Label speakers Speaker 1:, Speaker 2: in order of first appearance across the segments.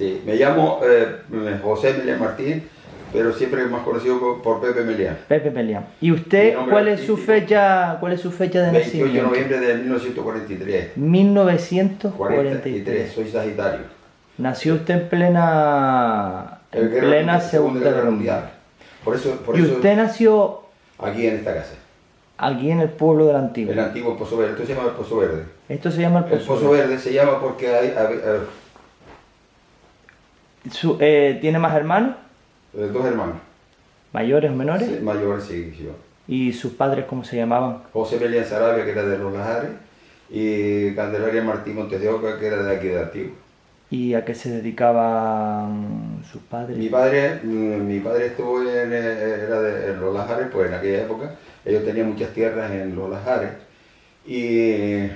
Speaker 1: Sí, me llamo José Melián Martín, pero siempre más conocido por Pepe Melián.
Speaker 2: Pepe Melián. ¿Y
Speaker 1: Mi
Speaker 2: usted
Speaker 1: nombre
Speaker 2: cuál es su
Speaker 1: artístico,
Speaker 2: fecha, cuál es su fecha de
Speaker 1: 28 de
Speaker 2: nacimiento?
Speaker 1: noviembre de 1943.
Speaker 2: 1943.
Speaker 1: Soy Sagitario.
Speaker 2: Nació usted en plena
Speaker 1: Segunda
Speaker 2: Segunda
Speaker 1: Guerra
Speaker 2: Guerra
Speaker 1: Mundial.
Speaker 2: Mundial.
Speaker 1: Por
Speaker 2: Y
Speaker 1: eso
Speaker 2: usted nació
Speaker 1: aquí en esta casa.
Speaker 2: aquí en el pueblo de la
Speaker 1: El
Speaker 2: Antigua.
Speaker 1: antiguo Pozo Verde. Esto se llama el Pozo Verde.
Speaker 2: Esto se llama el
Speaker 1: El
Speaker 2: Pozo
Speaker 1: Pozo
Speaker 2: Verde.
Speaker 1: Verde se llama porque
Speaker 2: ¿Tiene más hermanos?
Speaker 1: dos hermanos.
Speaker 2: ¿Mayores o menores?
Speaker 1: Sí, mayores, sí, yo.
Speaker 2: ¿Y sus padres cómo se llamaban?
Speaker 1: José Melián Sarabia, que era de Los Lajares, y Candelaria Martín Montes de Oca, que era de aquí de Antiguo.
Speaker 2: ¿Y a qué se dedicaban sus padres?
Speaker 1: Mi padre estuvo en Los Lajares, pues en aquella época ellos tenían muchas tierras en Los Lajares y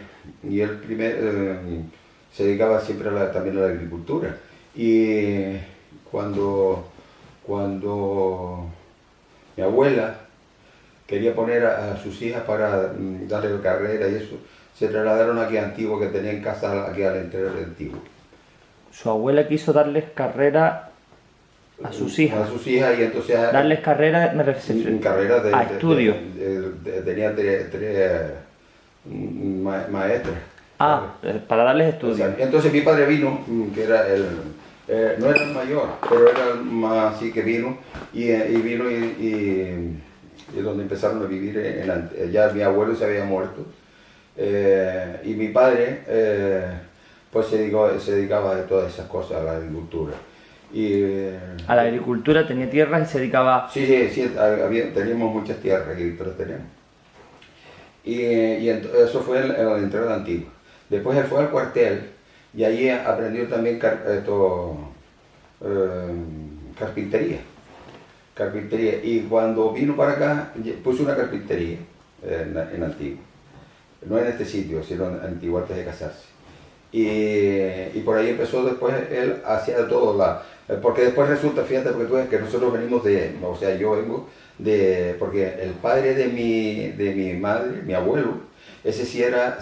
Speaker 1: él se dedicaba siempre también a la agricultura. Y cuando mi abuela quería poner a sus hijas para darle carrera y eso, se trasladaron aquí a Antiguo, que tenían casa aquí al interior de Antiguo.
Speaker 2: Su abuela quiso darles carrera a sus hijas.
Speaker 1: A sus hijas, y entonces...
Speaker 2: Darles carrera, me refiero
Speaker 1: carrera
Speaker 2: a estudios.
Speaker 1: Tenía tres maestras.
Speaker 2: Para darles estudios.
Speaker 1: Entonces mi padre vino, que era no era el mayor, pero era el más así que vino, y vino y donde empezaron a vivir, ya mi abuelo se había muerto, y mi padre pues se dedicaba a todas esas cosas, a la agricultura.
Speaker 2: A la agricultura, tenía tierras y se dedicaba...
Speaker 1: Sí, teníamos muchas tierras, agrícolas teníamos. Eso fue en la entrada antigua. Después él fue al cuartel y allí aprendió también carpintería. Y cuando vino para acá, puso una carpintería en Antigua. No en este sitio, sino en Antigua, antes de casarse. Y por ahí empezó después, él hacía todo, porque después resulta, fíjate, porque tú ves que nosotros venimos o sea, yo vengo porque el padre de mi madre, mi abuelo, ese sí era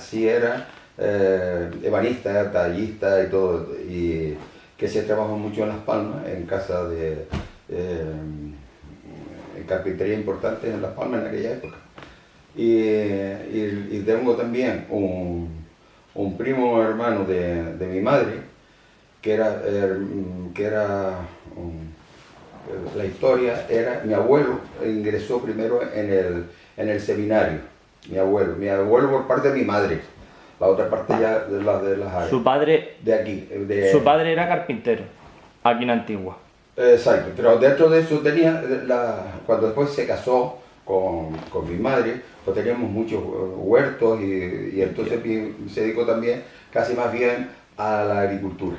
Speaker 1: ebanista, tallista y todo, y que se trabajó mucho en Las Palmas, en casa en carpintería importante en Las Palmas en aquella época. Y tengo también un primo hermano de mi madre, que era la historia era, mi abuelo ingresó primero en el seminario, mi abuelo por parte de mi madre, la otra parte ya de las áreas.
Speaker 2: Su padre...
Speaker 1: De aquí.
Speaker 2: Su padre era carpintero, aquí en Antigua.
Speaker 1: Exacto, pero dentro de eso tenía, cuando después se casó con mi madre, pues teníamos muchos huertos y entonces se dedicó también casi más bien a la agricultura,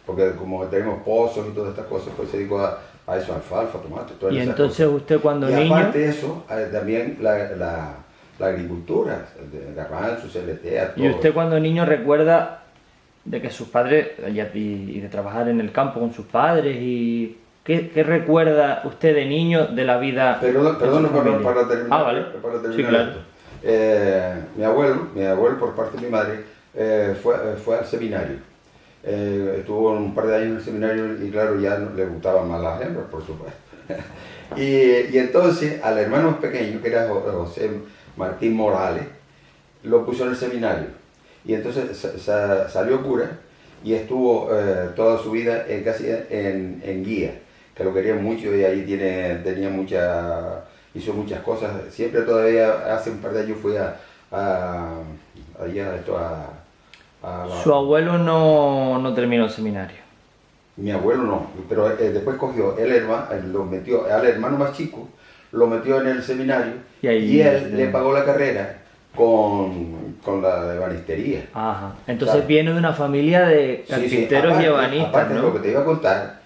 Speaker 1: porque como tenemos pozos y todas estas cosas, pues se dedicó a eso, alfalfa, tomate, todas esas
Speaker 2: entonces
Speaker 1: cosas.
Speaker 2: usted cuando niño...
Speaker 1: Aparte de eso, también la agricultura, garbanzos, celetea, todo.
Speaker 2: ¿Y usted cuando niño recuerda de que sus padres, y de trabajar en el campo con sus padres, y qué recuerda usted de niño de la vida?
Speaker 1: Perdón, para terminar.
Speaker 2: Vale.
Speaker 1: Para terminar
Speaker 2: Sí, claro.
Speaker 1: esto. Mi abuelo por parte de mi madre fue al seminario. Estuvo un par de años en el seminario y claro, ya no le gustaban más las hembras, por supuesto. y entonces al hermano más pequeño, que era José Martín Morales, lo puso en el seminario. Y entonces salió cura y estuvo toda su vida casi en guía, que lo quería mucho y ahí hizo muchas cosas. Siempre todavía, hace un par de años fui
Speaker 2: Su abuelo no terminó el seminario.
Speaker 1: Mi abuelo no, pero después cogió lo metió al hermano más chico, lo metió en el seminario y él le pagó la carrera con la ebanistería.
Speaker 2: Ajá. Entonces viene de una familia de carpinteros y ebanistas,
Speaker 1: aparte,
Speaker 2: ¿no?
Speaker 1: Lo que te iba a contar,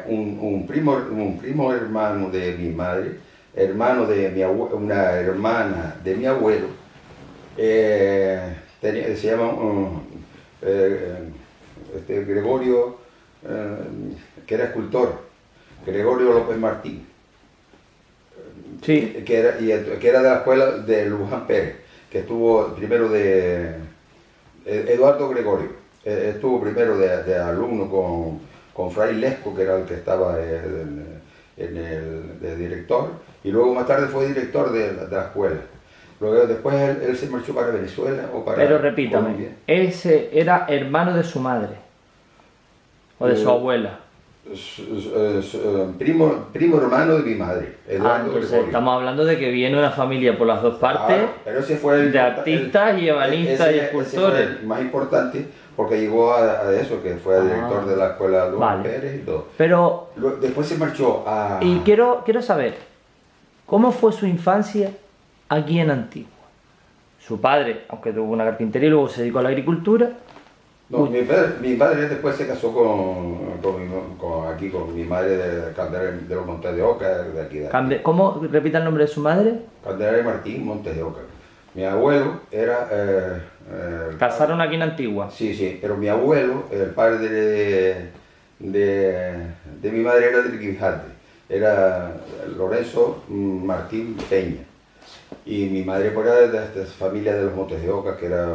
Speaker 1: un primo hermano de mi madre, hermano de una hermana de mi abuelo, se llama Gregorio, que era escultor, Gregorio López Martín.
Speaker 2: Sí.
Speaker 1: Que era de la escuela de Luján Pérez, que estuvo primero de Eduardo Gregorio, Estuvo primero de alumno con Fray Lesco, que era el que estaba de director, y luego más tarde fue director de la escuela. Luego después él se marchó para Venezuela o para
Speaker 2: Pero repítame,
Speaker 1: Colombia.
Speaker 2: ¿ese era hermano de su madre? ¿O de su abuela?
Speaker 1: Primo hermano de mi madre, Eduardo
Speaker 2: Entonces
Speaker 1: Gregorio.
Speaker 2: estamos hablando de que viene una familia por las dos partes,
Speaker 1: Pero ese fue
Speaker 2: de artistas y ebanistas y
Speaker 1: ese fue
Speaker 2: escultores.
Speaker 1: el más importante porque llegó a eso, que fue director de la escuela Luis
Speaker 2: Vale.
Speaker 1: Pérez y todo.
Speaker 2: Pero,
Speaker 1: Después se marchó a...
Speaker 2: y quiero saber, ¿cómo fue su infancia aquí en Antigua? Su padre, aunque tuvo una carpintería y luego se dedicó a la agricultura.
Speaker 1: No, mi padre después se casó aquí con mi madre de Candelaria de los Montes de Oca, de aquí de aquí.
Speaker 2: ¿Cómo repita el nombre de su madre?
Speaker 1: Candelaria Martín, Montes de Oca. Mi abuelo era...
Speaker 2: Casaron aquí en Antigua.
Speaker 1: Sí, sí, pero mi abuelo, el padre de mi madre era de Riquijarte, era Lorenzo Martín Peña. Y mi madre pues, era de esta familia de los Montes de Oca, que era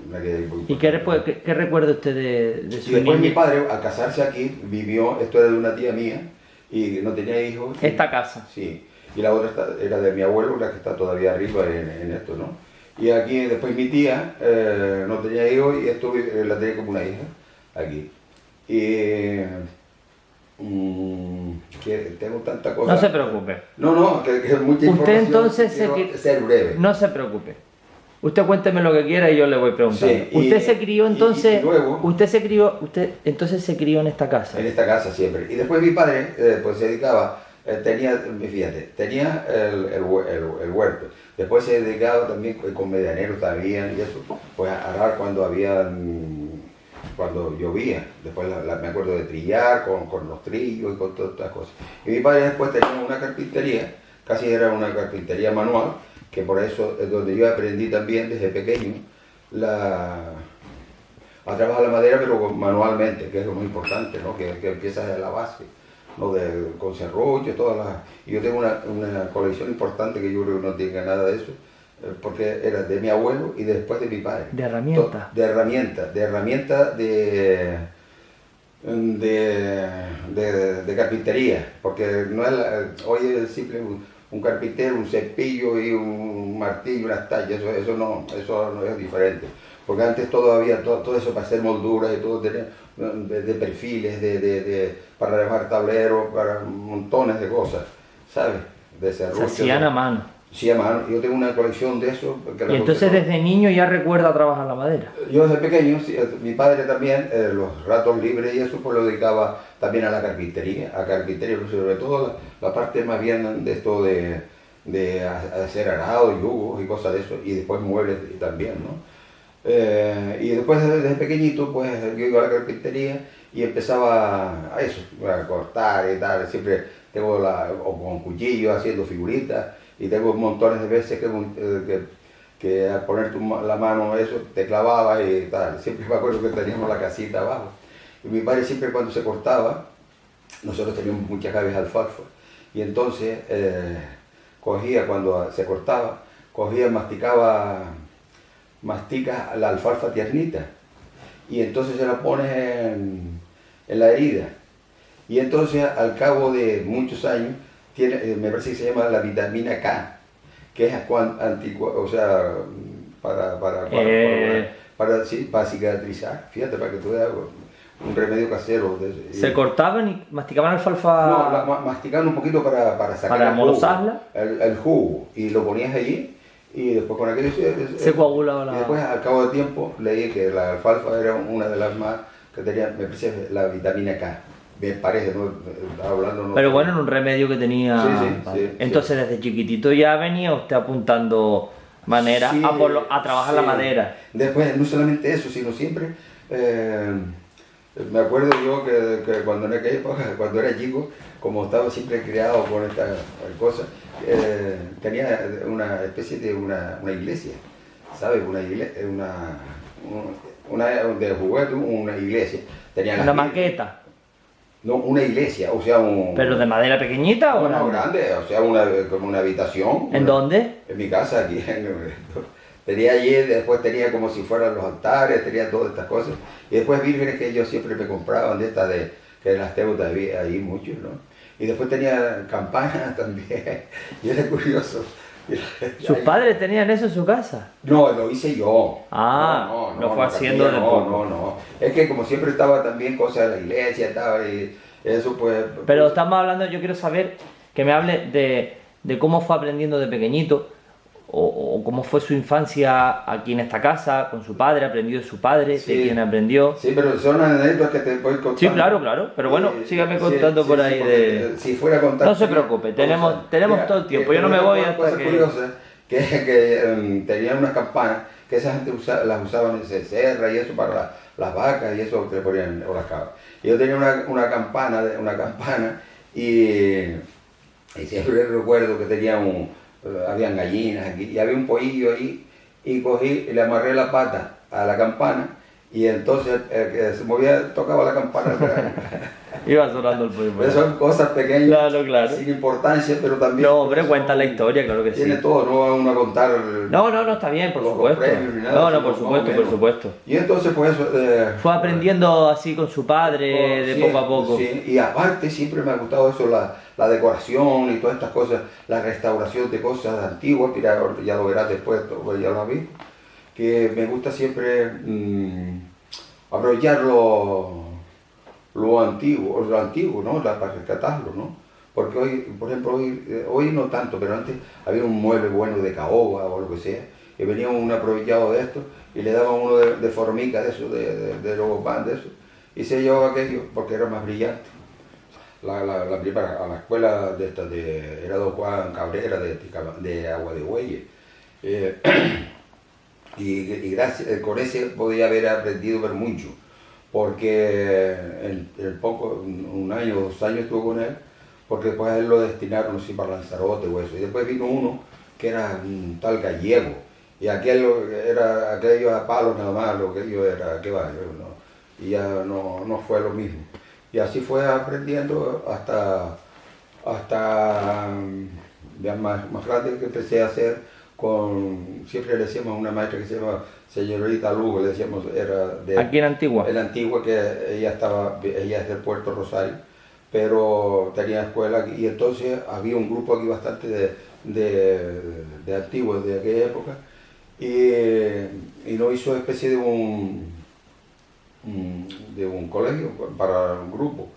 Speaker 1: una que...
Speaker 2: ¿Y qué recuerda usted de
Speaker 1: Y
Speaker 2: su
Speaker 1: después mi
Speaker 2: niñez?
Speaker 1: padre, al casarse aquí, vivió, esto era de una tía mía, y no tenía hijos.
Speaker 2: Esta casa.
Speaker 1: Sí, y la otra era de mi abuelo, la que está todavía arriba en esto, ¿no? Y aquí después mi tía no tenía hijos y esto la tenía como una hija, aquí. Y que tengo tanta cosa.
Speaker 2: No se preocupe.
Speaker 1: No, que es mucha información.
Speaker 2: Usted entonces
Speaker 1: quiero ser breve.
Speaker 2: no se preocupe. Usted cuénteme lo que quiera y yo le voy preguntando.
Speaker 1: Sí,
Speaker 2: Usted se crió entonces,
Speaker 1: y luego,
Speaker 2: usted entonces se crió en esta casa.
Speaker 1: en esta casa siempre. Y después mi padre pues se dedicaba, tenía el huerto. Después se dedicaba también con medianeros también y eso, pues a arar cuando llovía. Después me acuerdo de trillar con los trillos y con todas estas cosas. Y mi padre después tenía una carpintería, casi era una carpintería manual, que por eso es donde yo aprendí también desde pequeño a trabajar la madera, pero manualmente, que es lo más importante, ¿no? Que empiezas de la base, ¿no? Con serrucho, y yo tengo una colección importante que yo creo que no tenga nada de eso, porque era de mi abuelo y después de mi padre.
Speaker 2: ¿De herramientas?
Speaker 1: De herramientas de carpintería, porque no es hoy es simple un carpintero, un cepillo y un martillo, unas tallas, eso no es diferente. Porque antes todo eso para hacer molduras y todo tenía de perfiles, para rebajar tableros, para montones de cosas, ¿sabes? De
Speaker 2: Se hacían a mano.
Speaker 1: Sí, a mano. Yo tengo una colección de eso.
Speaker 2: Y entonces desde niño ya recuerda trabajar la madera.
Speaker 1: Yo desde pequeño, sí, mi padre también, los ratos libres y eso, pues lo dedicaba también a la carpintería, pero sobre todo la parte más bien de esto de hacer arados, yugos y cosas de eso, y después muebles también, ¿no? Y después desde pequeñito, pues yo iba a la carpintería y empezaba a eso, a cortar y tal, siempre tengo o con cuchillos haciendo figuritas, y tengo montones de veces que al poner la mano eso, te clavaba y tal. Siempre me acuerdo que teníamos la casita abajo. Y mi padre siempre cuando se cortaba, nosotros teníamos muchas cables de alfalfa. Y entonces cogía, cuando se cortaba, masticas la alfalfa tiernita. Y entonces se la pones en la herida. Y entonces al cabo de muchos años, me parece que se llama la vitamina K, que es o sea, para cicatrizar. Fíjate, para que tú veas un remedio casero.
Speaker 2: ¿Se cortaban y masticaban alfalfa?
Speaker 1: No, masticaban un poquito para sacar
Speaker 2: ¿Para amorosarla?
Speaker 1: El jugo, y lo ponías allí, y después con aquello
Speaker 2: se coagulaba la...
Speaker 1: Y después al cabo de tiempo leí que la alfalfa era una de las más que tenía, me parece, la vitamina K. Me parece, no estaba hablando. No
Speaker 2: pero
Speaker 1: sé.
Speaker 2: bueno, en un remedio que tenía.
Speaker 1: Sí,
Speaker 2: vale.
Speaker 1: sí,
Speaker 2: entonces desde chiquitito ya venía usted apuntando manera
Speaker 1: Sí,
Speaker 2: a trabajar la madera.
Speaker 1: Después, no solamente eso, sino siempre. Me acuerdo yo que cuando en aquella época, cuando era chico, como estaba siempre criado con esta cosa, tenía una especie de una iglesia, ¿sabes? De juguete, una iglesia. Tenía
Speaker 2: Una maqueta.
Speaker 1: No, una iglesia, o sea,
Speaker 2: ¿Pero de madera pequeñita o
Speaker 1: no, grande? O sea, como una habitación.
Speaker 2: ¿En dónde?
Speaker 1: En mi casa, aquí. Tenía allí, después tenía como si fueran los altares, tenía todas estas cosas. Y después vírgenes que ellos siempre me compraban de estas, que en las Teutas había ahí muchos, ¿no? Y después tenía campanas también, y era curioso.
Speaker 2: ¿Sus padres tenían eso en su casa?
Speaker 1: No, lo hice yo.
Speaker 2: Ah, lo fue haciendo de
Speaker 1: no,
Speaker 2: poco.
Speaker 1: no. Es que como siempre estaba también cosas de la iglesia, estaba y eso pues...
Speaker 2: Pero estamos hablando, yo quiero saber que me hable de cómo fue aprendiendo de pequeñito, o cómo fue su infancia aquí en esta casa, con su padre, aprendió de su padre,
Speaker 1: Sí.
Speaker 2: de quién aprendió.
Speaker 1: Sí, pero son anécdotas que te voy contando.
Speaker 2: Sí, claro, pero bueno, sígame contando por ahí
Speaker 1: porque,
Speaker 2: de...
Speaker 1: si fuera a contar...
Speaker 2: No se preocupe, tenemos todo el tiempo, yo no me voy hasta
Speaker 1: cosas
Speaker 2: que...
Speaker 1: curiosas, que tenían unas campanas, que esa gente las usaban en Serra y eso para las vacas y eso que le ponían, o las cabras. Y yo tenía una campana, y siempre recuerdo que tenía habían gallinas aquí, y había un pollillo ahí, y cogí y le amarré la pata a la campana, y entonces el que se movía tocaba la campana.
Speaker 2: Iba sonando el pollo.
Speaker 1: Son cosas pequeñas,
Speaker 2: Claro.
Speaker 1: sin importancia, pero también...
Speaker 2: No, hombre, cuenta la historia, claro que sí.
Speaker 1: Tiene todo, no va uno a contar...
Speaker 2: No, está bien, por
Speaker 1: los
Speaker 2: supuesto.
Speaker 1: premios ni nada,
Speaker 2: No,
Speaker 1: sino
Speaker 2: por
Speaker 1: más o
Speaker 2: supuesto, por
Speaker 1: menos.
Speaker 2: supuesto.
Speaker 1: Y entonces pues eso...
Speaker 2: Fue aprendiendo así con su padre, de
Speaker 1: sí,
Speaker 2: poco a poco.
Speaker 1: Sí, y aparte siempre me ha gustado eso, la decoración y todas estas cosas, la restauración de cosas antiguas, que ya lo verás después, pues ya lo has visto, que me gusta siempre aprovechar lo antiguo, ¿no? Para rescatarlo, ¿no? Porque hoy, por ejemplo, hoy no tanto, pero antes había un mueble bueno de caoba o lo que sea, y venía un aprovechado de esto y le daban uno de formica, de eso, de logopán, de eso, y se llevaba aquello porque era más brillante. La primera, a la escuela era don Juan Cabrera de Agua de Bueyes. Y gracias, con ese podía haber aprendido ver mucho, porque el poco, un año o 2 años estuve con él, porque después a él lo destinaron así para Lanzarote o eso, y después vino uno que era un tal gallego, y aquello a palos nada más, lo que yo era, qué va, y ya no fue lo mismo. Y así fue aprendiendo hasta ya más grande, que empecé a hacer siempre le decíamos a una maestra que se llama señorita Lugo, le decíamos,
Speaker 2: Aquí en Antigua.
Speaker 1: En Antigua, que ella es del Puerto Rosario, pero tenía escuela aquí, y entonces había un grupo aquí bastante de antiguos de aquella época, y nos hizo especie de un colegio para un grupo,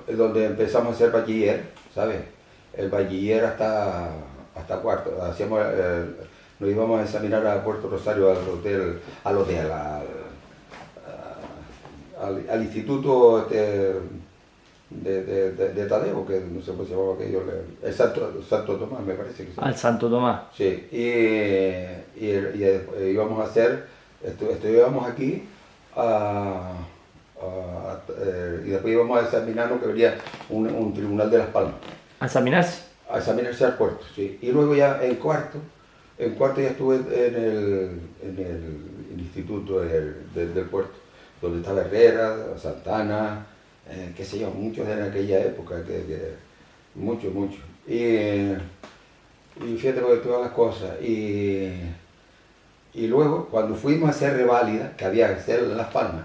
Speaker 1: donde empezamos a hacer bachiller, ¿sabes? El bachiller hasta cuarto. Nos íbamos a examinar a Puerto Rosario, al instituto de Tadeo, que no sé cómo se llamaba aquello, el Santo Tomás, me parece que sí.
Speaker 2: Al Santo Tomás.
Speaker 1: Sí, y íbamos a hacer, estudiábamos aquí, y después íbamos a examinarnos, que venía un tribunal de Las Palmas.
Speaker 2: ¿A examinarse?
Speaker 1: A examinarse al puerto, sí. Y luego ya en cuarto ya estuve en el instituto del puerto, donde estaba Herrera, Santana, qué sé yo, muchos en aquella época, muchos. Y fíjate porque todas las cosas. Y luego, cuando fuimos a hacer reválida, que había que hacer en Las Palmas,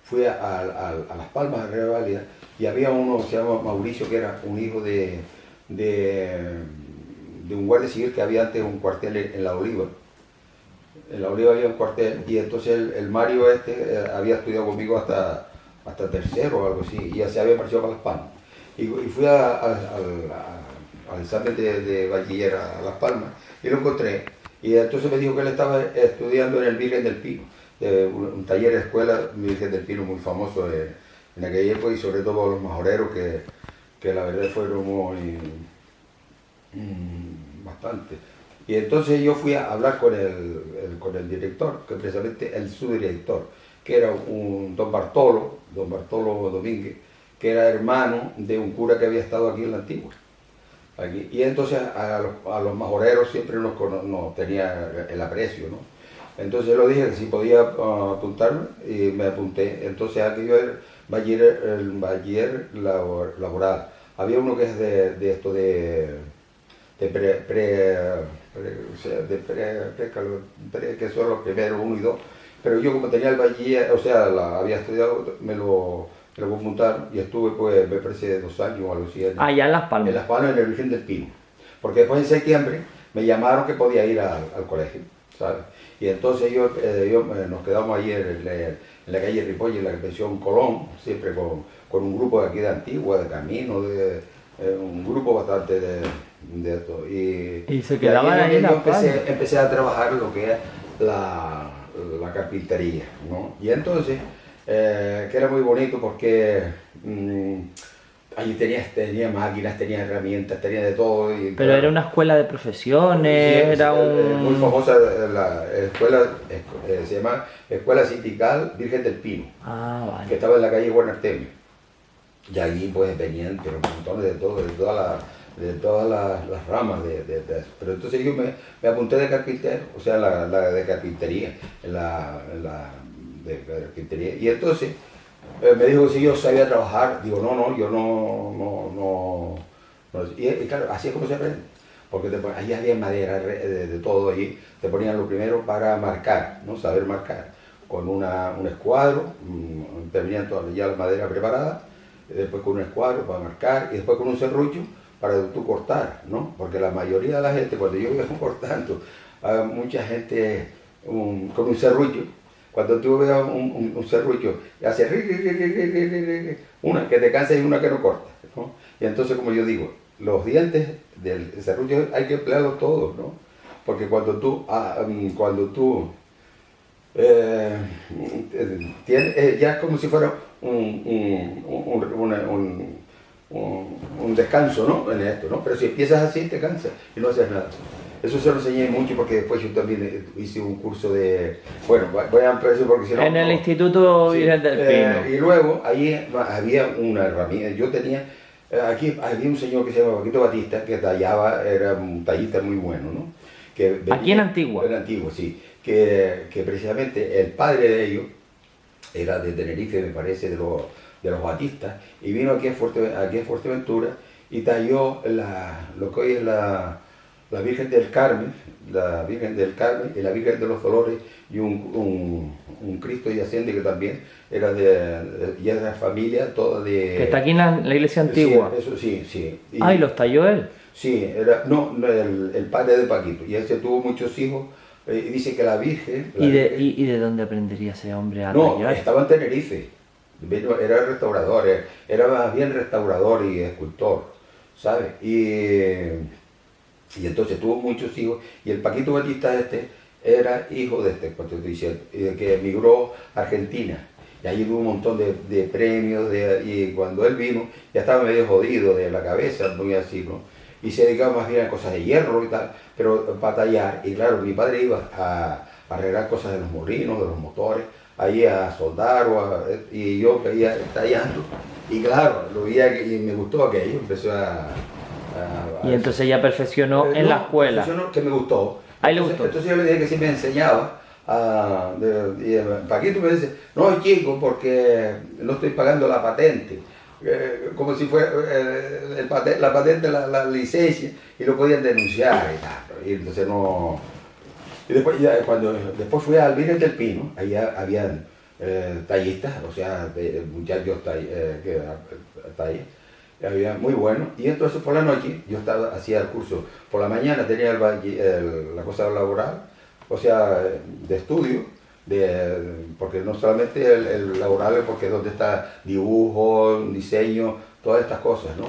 Speaker 1: fui a Las Palmas a reválida, y había uno que se llama Mauricio, que era un hijo de un guardia civil que había antes un cuartel en La Oliva. En La Oliva había un cuartel, y entonces el Mario había estudiado conmigo hasta tercero o algo así, y ya se había marchado para Las Palmas. Y fui al examen de bachiller a Las Palmas, y lo encontré. Y entonces me dijo que él estaba estudiando en el Virgen del Pino, un taller de escuela Virgen del Pino muy famoso en aquella época, y sobre todo los majoreros, que la verdad fueron muy bastante. Y entonces yo fui a hablar con el director, que precisamente el subdirector, que era un don Bartolo Domínguez, que era hermano de un cura que había estado aquí en la Antigua. Aquí. Y entonces a los majoreros siempre nos tenía el aprecio, ¿no? Entonces yo le dije que si podía apuntarme, y me apunté. Entonces aquello era el bachiller laboral. Había uno que es de o sea, de pesca, que son los primeros, 1 y 2. Pero yo como tenía el bachiller, o sea, había estudiado, me lo montaron y estuve, pues, me parece 2 años o algo así.
Speaker 2: Allá en Las Palmas.
Speaker 1: En Las Palmas, en el Virgen del Pino. Porque después en septiembre me llamaron que podía ir al colegio, ¿sabes? Y entonces nos quedamos ahí en la calle Ripoll, en la pensión Colón, siempre con un grupo de aquí de Antigua, de Camino, un grupo bastante de esto.
Speaker 2: Y se quedaban ahí en Las Palmas.
Speaker 1: Empecé a trabajar lo que es la carpintería, ¿no? Y entonces, que era muy bonito porque allí tenía máquinas, tenía herramientas, tenía de todo. Y,
Speaker 2: pero claro, era una escuela de profesiones,
Speaker 1: sí,
Speaker 2: era un...
Speaker 1: muy famosa la escuela, se llama Escuela Sindical Virgen del Pino,
Speaker 2: vale,
Speaker 1: que estaba en la calle Juan Artemio. Y allí pues venían pero montones de todo, de todas las ramas de eso. Pero entonces yo me apunté de carpintero, o sea, la de carpintería, de carpintería. Y entonces me dijo que si yo sabía trabajar. Digo, no, yo no. Y claro, así es como se aprende. Porque allí había madera de todo allí. Te ponían lo primero para marcar, ¿no? Saber marcar. Con un escuadro, te venían toda ya la madera preparada, después con un escuadro para marcar y después con un serrucho para tú cortar, ¿no? Porque la mayoría de la gente, cuando yo iba cortando, mucha gente con un serrucho, cuando tú veas un serrucho, hace una que te cansa y una que no corta, ¿no? Y entonces, como yo digo, los dientes del serrucho hay que emplearlos todos, ¿no? Porque cuando tú ya es como si fuera un descanso, ¿no? En esto, ¿no? Pero si empiezas así te cansas y no haces nada. Eso se lo enseñé mucho porque después yo también hice un curso de... Bueno, voy a ampliar eso porque si no...
Speaker 2: En el Instituto Virgen del Pino.
Speaker 1: Y luego ahí había una herramienta. Yo tenía... Aquí había un señor que se llama Paquito Batista que tallaba, era un tallista muy bueno, ¿no?
Speaker 2: Aquí en Antigua.
Speaker 1: En Antigua, sí. Que precisamente el padre de ellos era de Tenerife, me parece, de los Batistas, y vino aquí a Fuerteventura y talló lo que hoy es la Virgen del Carmen, y la Virgen de los Dolores, y un Cristo yacente que también era ya de la familia toda de...
Speaker 2: Que está aquí en la iglesia antigua.
Speaker 1: Sí, eso sí.
Speaker 2: ¿Y los talló él?
Speaker 1: Sí, no, el padre de Paquito, y él se tuvo muchos hijos. Y dice que la Virgen...
Speaker 2: ¿Y de dónde aprendería ese hombre a
Speaker 1: tallar?
Speaker 2: No,
Speaker 1: estaba en Tenerife, era restaurador, era más bien restaurador y escultor, ¿sabes? Y entonces tuvo muchos hijos, y el Paquito Batista era hijo de cuando estoy diciendo, que emigró a Argentina, y allí hubo un montón de premios, y cuando él vino ya estaba medio jodido de la cabeza, muy así, ¿no? Y se dedicaba más bien a cosas de hierro y tal, pero para tallar. Y claro, mi padre iba a arreglar cosas de los molinos, de los motores, ahí a soldar, y yo veía tallando. Y claro, lo veía y me gustó aquello, empezó
Speaker 2: y entonces ya perfeccionó en la escuela.
Speaker 1: Perfeccionó, que me gustó.
Speaker 2: Ahí le gustó.
Speaker 1: Entonces yo le dije que sí me enseñaba. Y Paquito me dice, no chico, porque no estoy pagando la patente. Como si fuera la patente, la licencia, y lo podían denunciar y tal. Y entonces no... Y después, después fui al Virgen del Pino, allá habían tallistas, o sea, muchachos que tallan, había muy bueno. Y entonces por la noche yo hacía el curso, por la mañana tenía la cosa laboral, o sea, de estudio, porque no solamente el laboral, porque es donde está dibujo, diseño, todas estas cosas, ¿no?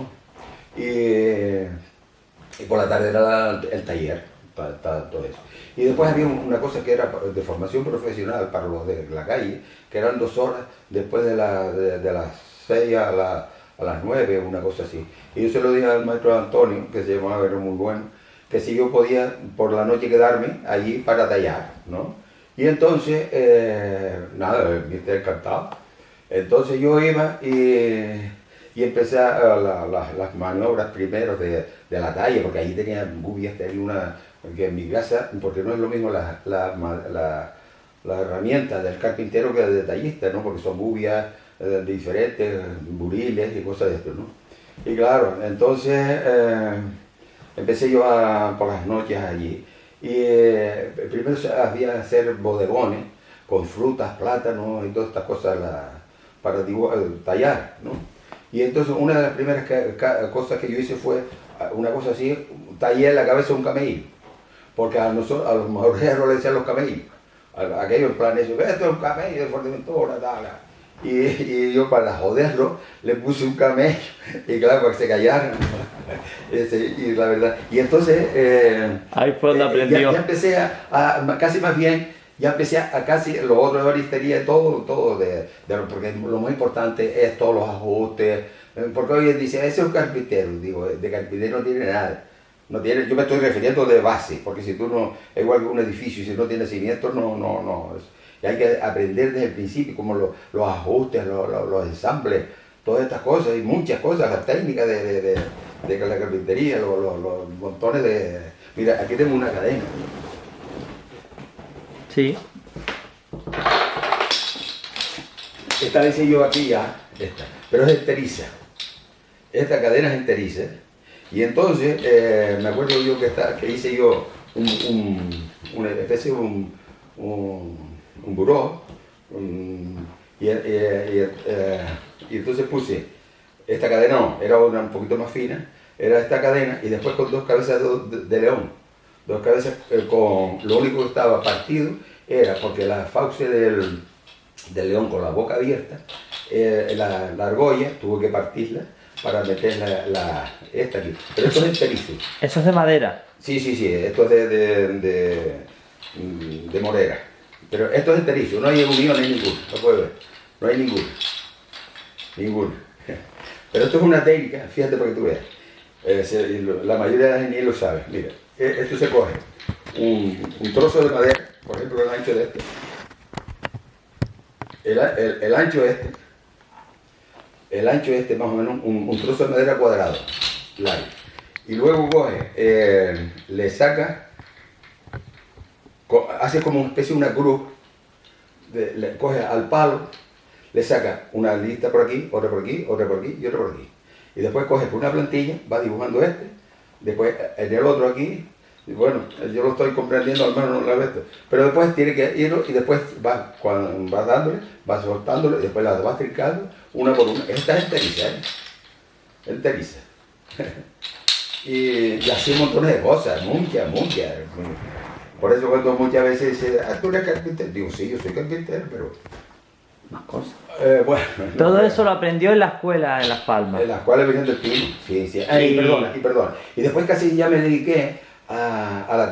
Speaker 1: Y por la tarde era el taller, todo eso. Y después había una cosa que era de formación profesional para los de la calle, que eran 2 horas después de las 6 a las 9, una cosa así. Y yo se lo dije al maestro Antonio, que se llamaba, era muy bueno, que si yo podía por la noche quedarme allí para tallar, ¿no? Y entonces, nada, me estoy encantado. Entonces yo iba y empecé las maniobras primero de la talla, porque allí tenía bubias, tenía una, que en mi casa, porque no es lo mismo la herramienta del carpintero que del tallista, ¿no? Porque son bubias diferentes, buriles y cosas de esto, ¿no? Y claro, entonces empecé yo por las noches allí. Y primero se había hacer bodegones con frutas, plátanos y todas estas cosas para tallar, ¿no? Y entonces una de las primeras cosas que yo hice fue una cosa así, tallé la cabeza de un camello, porque a los morreros le decían los camellos, aquello en plan eso, esto es un camello de Fuerteventura, tal. Y yo para joderlo le puse un camello, y claro, para que se callaran. Y la verdad, y entonces
Speaker 2: Ahí fue donde aprendió.
Speaker 1: ya empecé casi más bien, ya empecé a casi lo otro de baristería, todo porque lo más importante es todos los ajustes, porque hoy dice, ese es un carpintero, digo, de carpintero no tiene nada. No tiene, yo me estoy refiriendo de base, porque si tú no, es igual que un edificio, si no tiene cimientos, no. Y hay que aprender desde el principio, como los ajustes, los ensambles, todas estas cosas, y muchas cosas, las técnicas de la carpintería, los montones de... Mira, aquí tengo una cadena.
Speaker 2: Sí.
Speaker 1: Esta la hice yo aquí ya, esta, pero es enteriza. Esta cadena es enteriza. Y entonces, me acuerdo yo que hice yo una especie de un buró, y entonces puse esta cadena, no, era una un poquito más fina, era esta cadena, y después con dos cabezas de león, dos cabezas con, lo único que estaba partido era porque la fauce del león con la boca abierta, la argolla tuvo que partirla para meter esta aquí, pero esto es enterizo.
Speaker 2: Eso es de madera.
Speaker 1: Sí, esto es de morera. Pero esto es enterizo, no hay unión, no hay ninguno, lo puedes ver, no hay ninguno. Pero esto es una técnica, fíjate para que tú veas. La mayoría de la gente lo sabe. Mira, esto se coge un trozo de madera, por ejemplo el ancho de este, el ancho este más o menos, un trozo de madera cuadrado, largo. Y luego coge, le saca, hace como una especie de una cruz, le coge al palo, le saca una lista por aquí, otra por aquí, otra por aquí y otra por aquí. Y después coge por una plantilla, va dibujando después en el otro aquí, y bueno, yo lo estoy comprendiendo, al menos no la vez, pero después tiene que irlo y después va dándole, va soltándole, y después la va trincando una por una. Esta es enteriza, enteriza. Y así un montón de cosas, muchas. Por eso cuando muchas veces dice, ¿tú eres carpintero? Digo, sí, yo soy carpintero, pero...
Speaker 2: Más cosas.
Speaker 1: Bueno.
Speaker 2: Todo eso lo aprendió en la escuela en Las Palmas.
Speaker 1: En la escuela Virgen del Pino, sí. Perdona. Y después casi ya me dediqué a la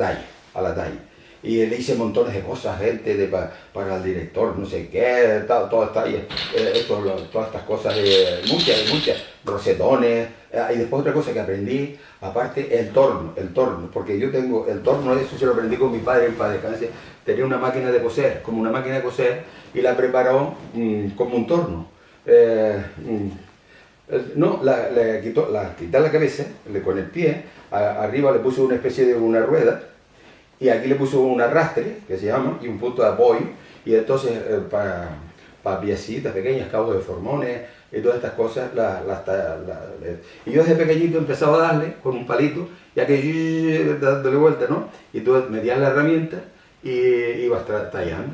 Speaker 1: talla. Y le hice montones de cosas, gente para el director, no sé qué, todas tallas, todas estas cosas, muchas, rosetones. Y después otra cosa que aprendí, aparte el torno, porque yo tengo el torno, eso se lo aprendí con mi padre, tenía una máquina de coser, como una máquina de coser, y la preparó como un torno. No, quité la cabeza, con el pie, arriba le puse una especie de una rueda, y aquí le puso un arrastre, que se llama, y un punto de apoyo, y entonces para piecitas pequeñas, cabos de formones, y todas estas cosas, y yo desde pequeñito empezaba a darle con un palito, ya que dándole vuelta, ¿no? Y tú metías la herramienta y ibas tallando.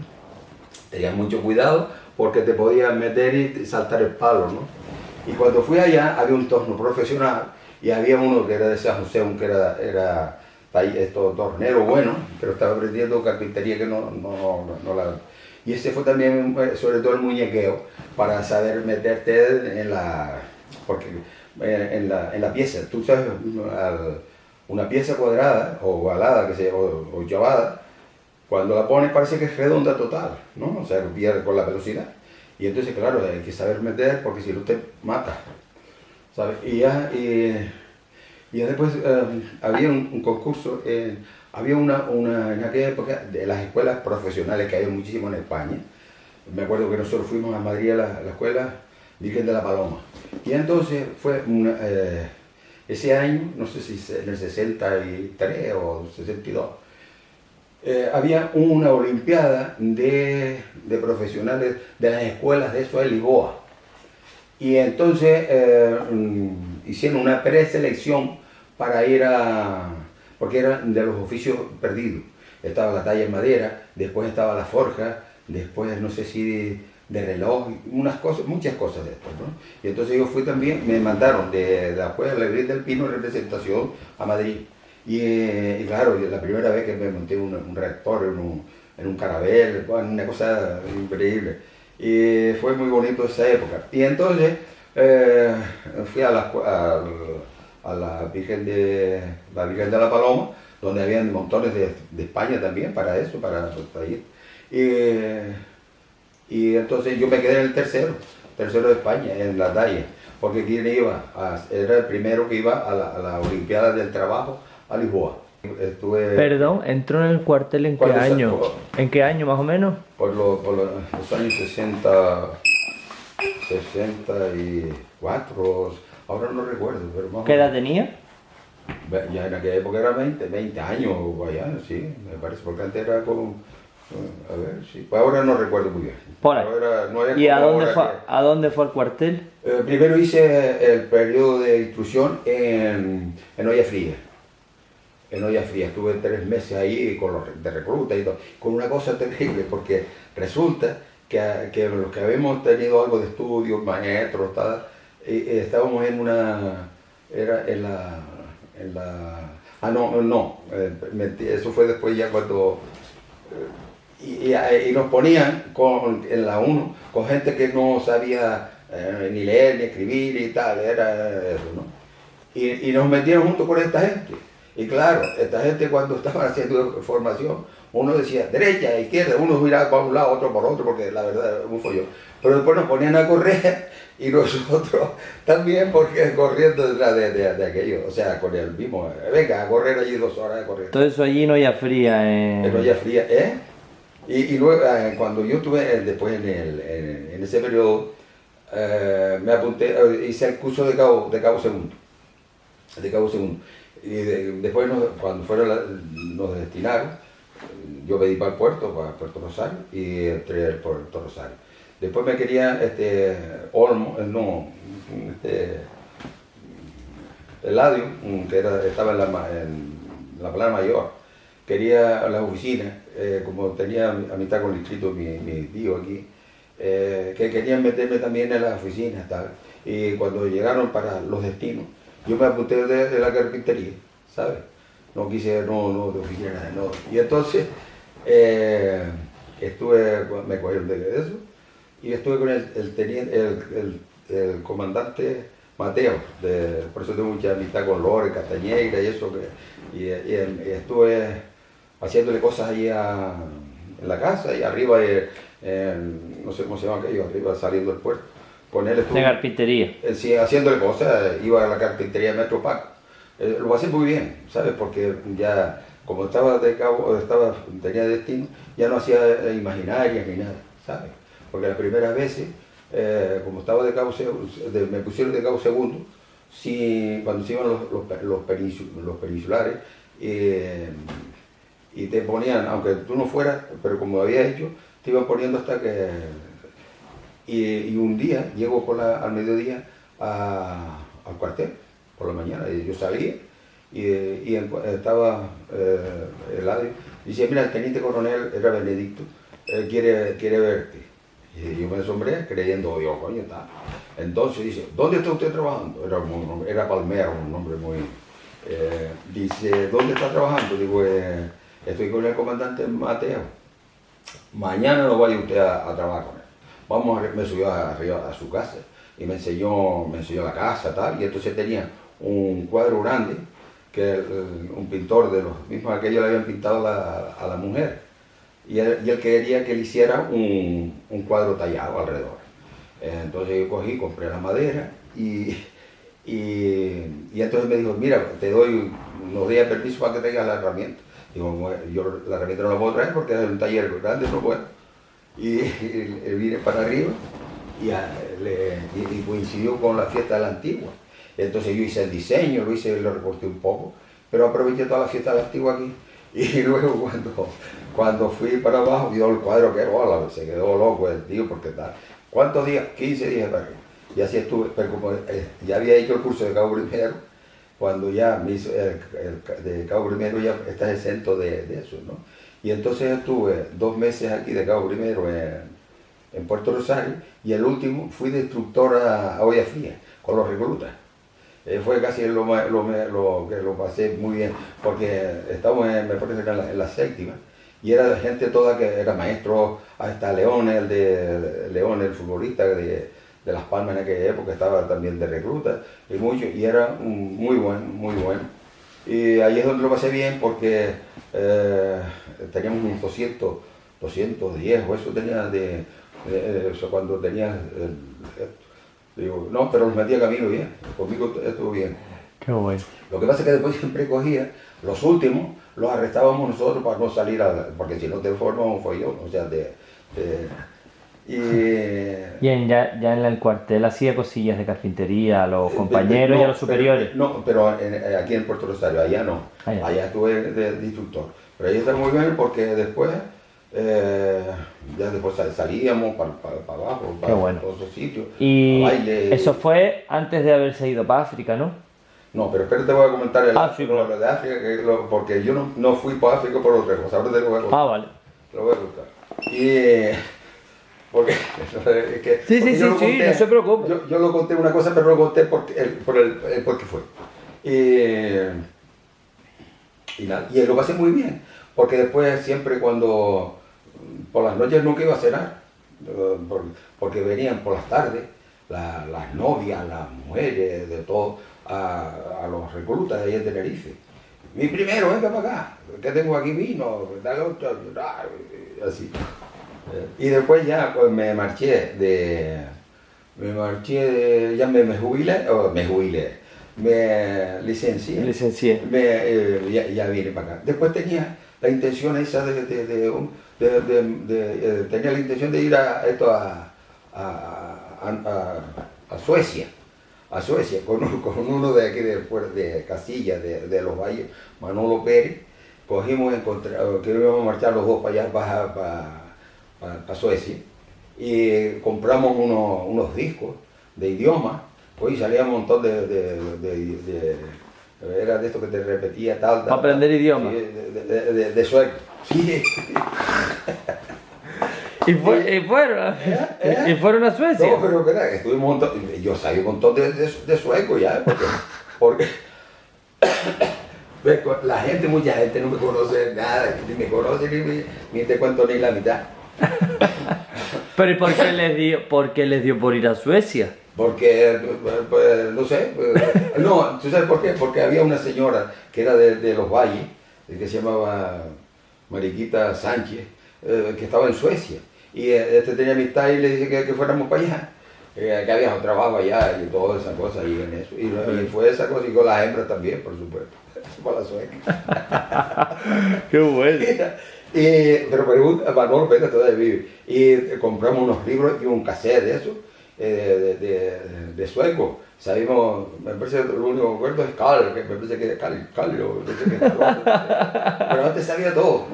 Speaker 1: Tenías mucho cuidado porque te podías meter y saltar el palo, ¿no? Y cuando fui allá había un torno profesional y había uno que era de San José, que era tornero bueno, pero estaba aprendiendo carpintería que no la... Y ese fue también, sobre todo el muñequeo, para saber meterte en la pieza. Tú sabes, una pieza cuadrada o ovalada, o llavada, cuando la pones parece que es redonda total, ¿no? O sea, pierde con la velocidad. Y entonces, claro, hay que saber meter porque si no te mata, ¿sabes? Y ya después había un concurso, había en aquella época de las escuelas profesionales que hay muchísimo en España. Me acuerdo que nosotros fuimos a Madrid a la escuela Virgen de la Paloma. Y entonces fue ese año, no sé si en el 63 o 62, había una olimpiada de profesionales de las escuelas de eso de Lisboa. Y entonces hicieron una preselección para ir porque eran de los oficios perdidos. Estaba la talla en madera, después estaba la forja, después no sé si de reloj, unas cosas, muchas cosas de esto, ¿no? Y entonces yo fui también, me mandaron de la Escuela de la Virgen del Pino en representación a Madrid. Y claro, la primera vez que me monté un reactor en un carabel, bueno, una cosa increíble. Y fue muy bonito esa época. Y entonces fui a la Virgen de la Paloma, donde habían montones de España también para eso, para ir. Y entonces yo me quedé en el tercero de España, en la talla, porque quien iba, era el primero que iba a la Olimpiada del Trabajo a Lisboa. Estuve
Speaker 2: Perdón, ¿entró en el cuartel en qué año? ¿En qué año más o menos?
Speaker 1: Por los años 64, ahora no recuerdo, pero más o
Speaker 2: ¿Qué edad
Speaker 1: menos.
Speaker 2: tenía?
Speaker 1: Ya en aquella época era 20 años o allá, sí, me parece, porque antes era como, a ver, sí, pues ahora no recuerdo muy bien.
Speaker 2: Por ahí.
Speaker 1: No era
Speaker 2: ¿Y a
Speaker 1: como
Speaker 2: dónde
Speaker 1: ahora
Speaker 2: fue,
Speaker 1: que-
Speaker 2: a dónde fue el cuartel?
Speaker 1: Primero hice el periodo de instrucción en Olla Fría. En Olla Fría estuve 3 meses ahí con los de recluta y todo, con una cosa terrible, porque resulta que los que habíamos tenido algo de estudio, maestros, tal, estábamos era no, eso fue después ya cuando, y nos ponían en la 1 con gente que no sabía ni leer ni escribir y tal, era eso, ¿no? Y nos metieron junto con esta gente. Y claro, esta gente cuando estaban haciendo formación, uno decía derecha, izquierda, uno miraba para un lado, otro por otro, porque la verdad era un follón. Pero después nos ponían a correr y nosotros también, porque corriendo detrás de aquello, o sea, con el mismo, venga, a correr allí 2 horas, a correr.
Speaker 2: Todo eso allí no ya fría.
Speaker 1: En Olla Fría, ¿eh? Y luego, cuando yo estuve después en ese periodo, me apunté, hice el curso de cabo segundo. De cabo segundo. Y después, cuando nos destinaron, yo pedí para el puerto, para Puerto Rosario, y entré al Puerto Rosario. Después me quería Olmo, Eladio, que estaba en la plana mayor, quería la oficina, como tenía a mitad con el distrito mi tío aquí, que querían meterme también en las oficinas, tal. Y cuando llegaron para los destinos, yo me apunté de la carpintería, ¿sabes? No quise, no de oficina, nada, no. Y entonces me cogí de eso y estuve con el comandante Mateo, por eso tengo mucha amistad con Lore, Castañeira y eso, y estuve haciéndole cosas ahí en la casa y arriba, no sé cómo se llama aquello, arriba saliendo del puerto. Con él estuve,
Speaker 2: De carpintería.
Speaker 1: sí, haciéndole cosas, iba a la carpintería de Metro Paco. Lo pasé muy bien, ¿sabes? Porque ya, como tenía destino, ya no hacía imaginarias ni nada, ¿sabes? Porque las primeras veces, como estaba me pusieron de cabo segundo, sí, cuando se iban los peninsulares, y te ponían, aunque tú no fueras, pero como había hecho, te iban poniendo hasta que... Y un día llego al mediodía al cuartel, por la mañana, y yo salía, y estaba Eladio, y dice, mira, el teniente coronel era Benedicto, quiere verte. Y yo me asombré creyendo, Dios, coño, está. Entonces dice, ¿dónde está usted trabajando? Era Palmero, un nombre muy... dice, ¿dónde está trabajando? Digo, estoy con el comandante Mateo. Mañana no vaya usted a trabajar con él. Me subió arriba a su casa y me enseñó la casa, tal, y entonces tenía un cuadro grande que un pintor de los mismos aquellos le habían pintado a la mujer, y él quería que le hiciera un cuadro tallado alrededor. Entonces yo cogí, compré la madera y entonces me dijo, mira, te doy unos días de permiso para que traigas la herramienta. Digo, bueno, yo la herramienta no la puedo traer porque es un taller grande, no puedo. Y vine para arriba y coincidió con la fiesta de la Antigua. Entonces yo hice el diseño, lo recorté un poco, pero aproveché toda la fiesta de la Antigua aquí. Y luego cuando fui para abajo, vio el cuadro que era, se quedó loco el tío, porque tal. ¿Cuántos días? 15 días para arriba. Y así estuve, pero como ya había hecho el curso de cabo primero, cuando ya me hizo de cabo primero ya estás exento de eso, ¿no? Y entonces estuve 2 meses aquí de cabo primero en Puerto Rosario y el último fui de instructor a olla fría con los reclutas. Fue casi que lo pasé muy bien, porque estamos me parece que en la séptima, y era gente toda que era maestro, hasta León, León, el futbolista de Las Palmas en aquella época, estaba también de recluta, y era muy bueno, muy bueno. Y ahí es donde lo pasé bien, porque teníamos unos 210, o eso tenía eso cuando tenía digo, no, pero los metí a camino bien, conmigo estuvo bien.
Speaker 2: Qué bueno.
Speaker 1: Lo que pasa es que después siempre cogía, los últimos los arrestábamos nosotros para no salir, porque si no te formamos fue yo, o sea,
Speaker 2: Y ya en el cuartel hacía cosillas de carpintería a los compañeros y a los superiores.
Speaker 1: No, pero aquí en Puerto Rosario, allá no, allá estuve de instructor, pero ahí está muy bien porque después, ya después salíamos para abajo, para todos esos sitios,
Speaker 2: Y
Speaker 1: baile.
Speaker 2: eso fue antes de haberse ido para África, ¿no?
Speaker 1: No, pero espero te voy a comentar
Speaker 2: sí,
Speaker 1: lo de África, porque yo no fui para África por otra cosa, ahora te lo voy a contar.
Speaker 2: Vale.
Speaker 1: Lo voy a contar. Porque es que
Speaker 2: Sí,
Speaker 1: porque
Speaker 2: no se preocupe.
Speaker 1: Yo lo conté una cosa, pero lo conté por qué fue. Y nada, y lo pasé muy bien, porque después siempre cuando por las noches nunca iba a cenar, porque venían por las tardes las novias, las mujeres, de todo, a los reclutas de ahí en Tenerife. Mi primero, venga para acá, que tengo aquí vino, dale otro, así. Y después ya pues me marché ya me jubilé, me licencié, ya vine para acá. Después tenía la intención esa tenía la intención de ir a Suecia, con uno de aquí de Castilla, de los Valles, Manolo Pérez. Cogimos, que íbamos a marchar los dos para allá, para Suecia, y compramos unos discos de idioma, pues salía un montón era de esto que te repetía tal.
Speaker 2: Para aprender idiomas.
Speaker 1: De sueco. Sí.
Speaker 2: ¿Y fueron a Suecia?
Speaker 1: No, pero espera, yo sabía un montón de sueco ya, porque mucha gente no me conoce nada, ni me conoce ni te cuento ni la mitad.
Speaker 2: ¿Pero y por qué les dio por ir a Suecia?
Speaker 1: Porque, pues, no sé, no, ¿tú sabes por qué? Porque había una señora que era de los Valles, que se llamaba Mariquita Sánchez, que estaba en Suecia, y tenía amistad y le dije que fuéramos para allá, que había un trabajo allá y toda esa cosa, y en eso, y fue esa cosa, y con las hembras también, por supuesto, para la sueca.
Speaker 2: ¡Qué bueno!
Speaker 1: Pero pregunta, Manolo Pérez todavía vive, y compramos unos libros y un cassette de eso, de sueco. Sabemos, me parece que lo único que acuerdo es Carl, que me parece que es Carl, pero antes sabía todo.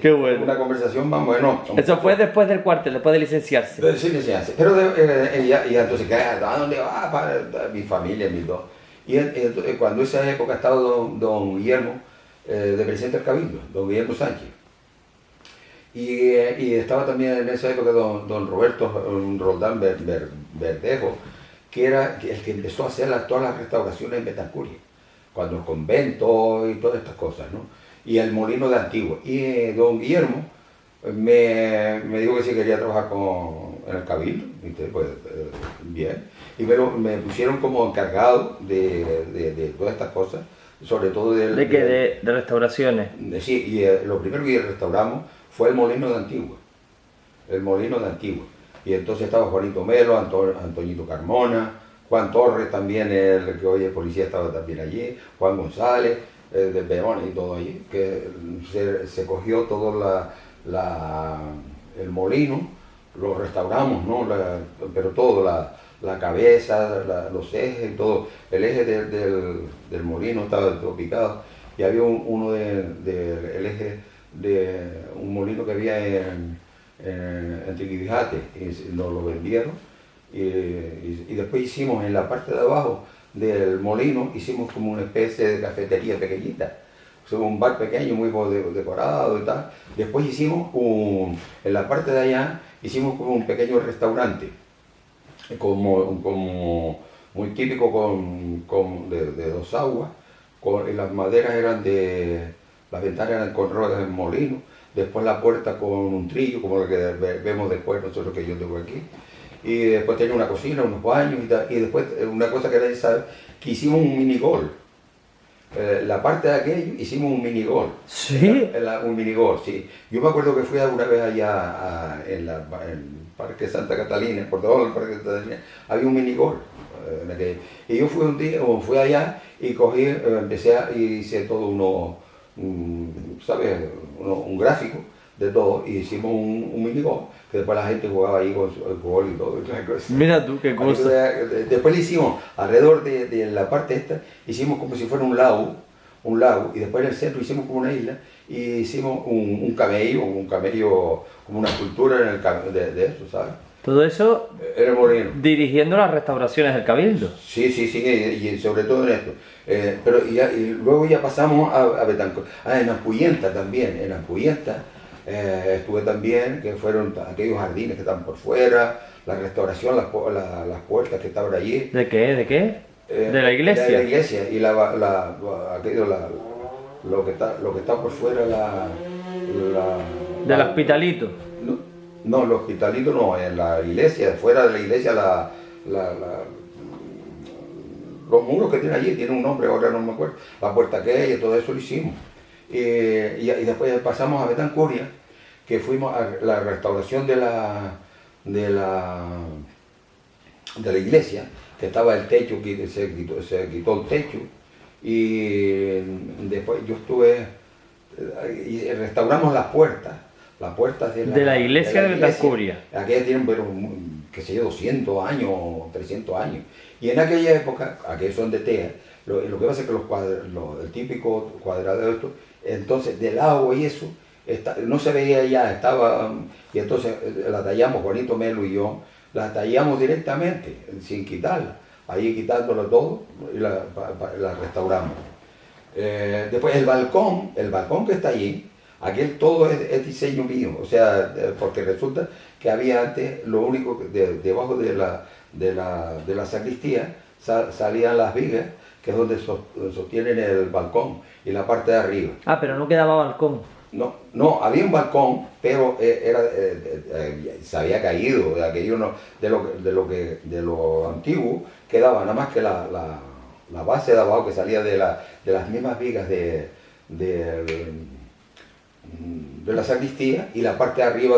Speaker 2: Qué bueno.
Speaker 1: Una conversación más bueno.
Speaker 2: Eso fue después del cuartel, después de licenciarse.
Speaker 1: Sí, licenciarse. Pero y entonces, ¿a dónde va? Para mi familia, mis dos. Y cuando esa época estaba don Guillermo, de presidente del Cabildo, don Guillermo Sánchez. Y estaba también en esa época don Roberto Roldán Verdejo, que era el que empezó a hacer todas las restauraciones en Betancuria, cuando el convento y todas estas cosas, ¿no? Y el molino de Antigua. Y don Guillermo me dijo que sí quería trabajar en el Cabildo, ¿viste? Pues bien. Pero me pusieron como encargado de todas estas cosas, sobre todo
Speaker 2: ¿De restauraciones?
Speaker 1: Sí, y lo primero que restauramos fue el molino de Antigua. Y entonces estaba Juanito Melo, Antoñito Carmona, Juan Torres también, el que hoy es policía, estaba también allí, Juan González, de Peones y todo allí, que se cogió todo el molino, lo restauramos, ¿no? Pero todo, la cabeza, los ejes y todo, el eje del molino estaba todo picado, y había el eje de un molino que había en Tiquibijate, y nos lo vendieron, y después hicimos en la parte de abajo del molino hicimos como una especie de cafetería pequeñita. Hicimos un bar pequeño, muy decorado y tal. Después hicimos en la parte de allá, hicimos como un pequeño restaurante, como muy típico de dos aguas, y las maderas eran las ventanas eran con ruedas de molino, después la puerta con un trillo, como lo que vemos después nosotros que yo tengo aquí, y después tenía una cocina, unos baños y tal, y después una cosa que nadie sabe, que hicimos un minigol. La parte de aquello hicimos un minigol.
Speaker 2: ¿Sí?
Speaker 1: Un minigol, sí. Yo me acuerdo que fui una vez allá en el Parque Santa Catalina, por todo el Parque Santa Catalina, había un minigol. Y yo fui allá y cogí, hice todo ¿sabes? Un gráfico de todo y hicimos un minigol, que después la gente jugaba ahí con el gol y todo.
Speaker 2: Mira tú, qué cosa.
Speaker 1: Después le hicimos, alrededor de la parte esta, hicimos como si fuera un lago, y después en el centro hicimos como una isla, y hicimos un camello, como una escultura de eso, ¿sabes?
Speaker 2: Todo eso
Speaker 1: Era el molino.
Speaker 2: dirigiendo las restauraciones del Cabildo.
Speaker 1: Sí, y sobre todo en esto. Y luego ya pasamos a Betancourt. En Ampuyenta también, estuve también, que fueron aquellos jardines que están por fuera, la restauración, las puertas que estaban allí.
Speaker 2: ¿De qué? ¿De qué? De la iglesia.
Speaker 1: De la iglesia, y lo que está por fuera,
Speaker 2: Del hospitalito.
Speaker 1: No, el hospitalito no, en la iglesia, fuera de la iglesia, los muros que tiene allí, tiene un nombre, ahora no me acuerdo, la puerta aquella, todo eso lo hicimos. Y después pasamos a Betancourt, que fuimos a la restauración de la iglesia, que estaba el techo, que se quitó el techo, y después yo estuve, y restauramos las puertas
Speaker 2: de la iglesia de Betancourt.
Speaker 1: Aquellas tienen, pero, qué sé yo, 200 años, 300 años. Y en aquella época, aquellos son de tea, lo que pasa es que el típico cuadrado de esto, entonces del agua y eso, no se veía ya, y entonces la tallamos, Juanito Melo y yo, la tallamos directamente, sin quitarla, ahí quitándolo todo, y la restauramos. Después el balcón que está allí, aquel todo es diseño mío, o sea, porque resulta que había antes, lo único que debajo de la sacristía salían las vigas, que es donde sostienen el balcón, y la parte de arriba.
Speaker 2: Ah, pero no quedaba balcón.
Speaker 1: No, había un balcón, pero se había caído, de lo antiguo quedaba nada más que la base de abajo, que salía de las mismas vigas de la sacristía, y la parte de arriba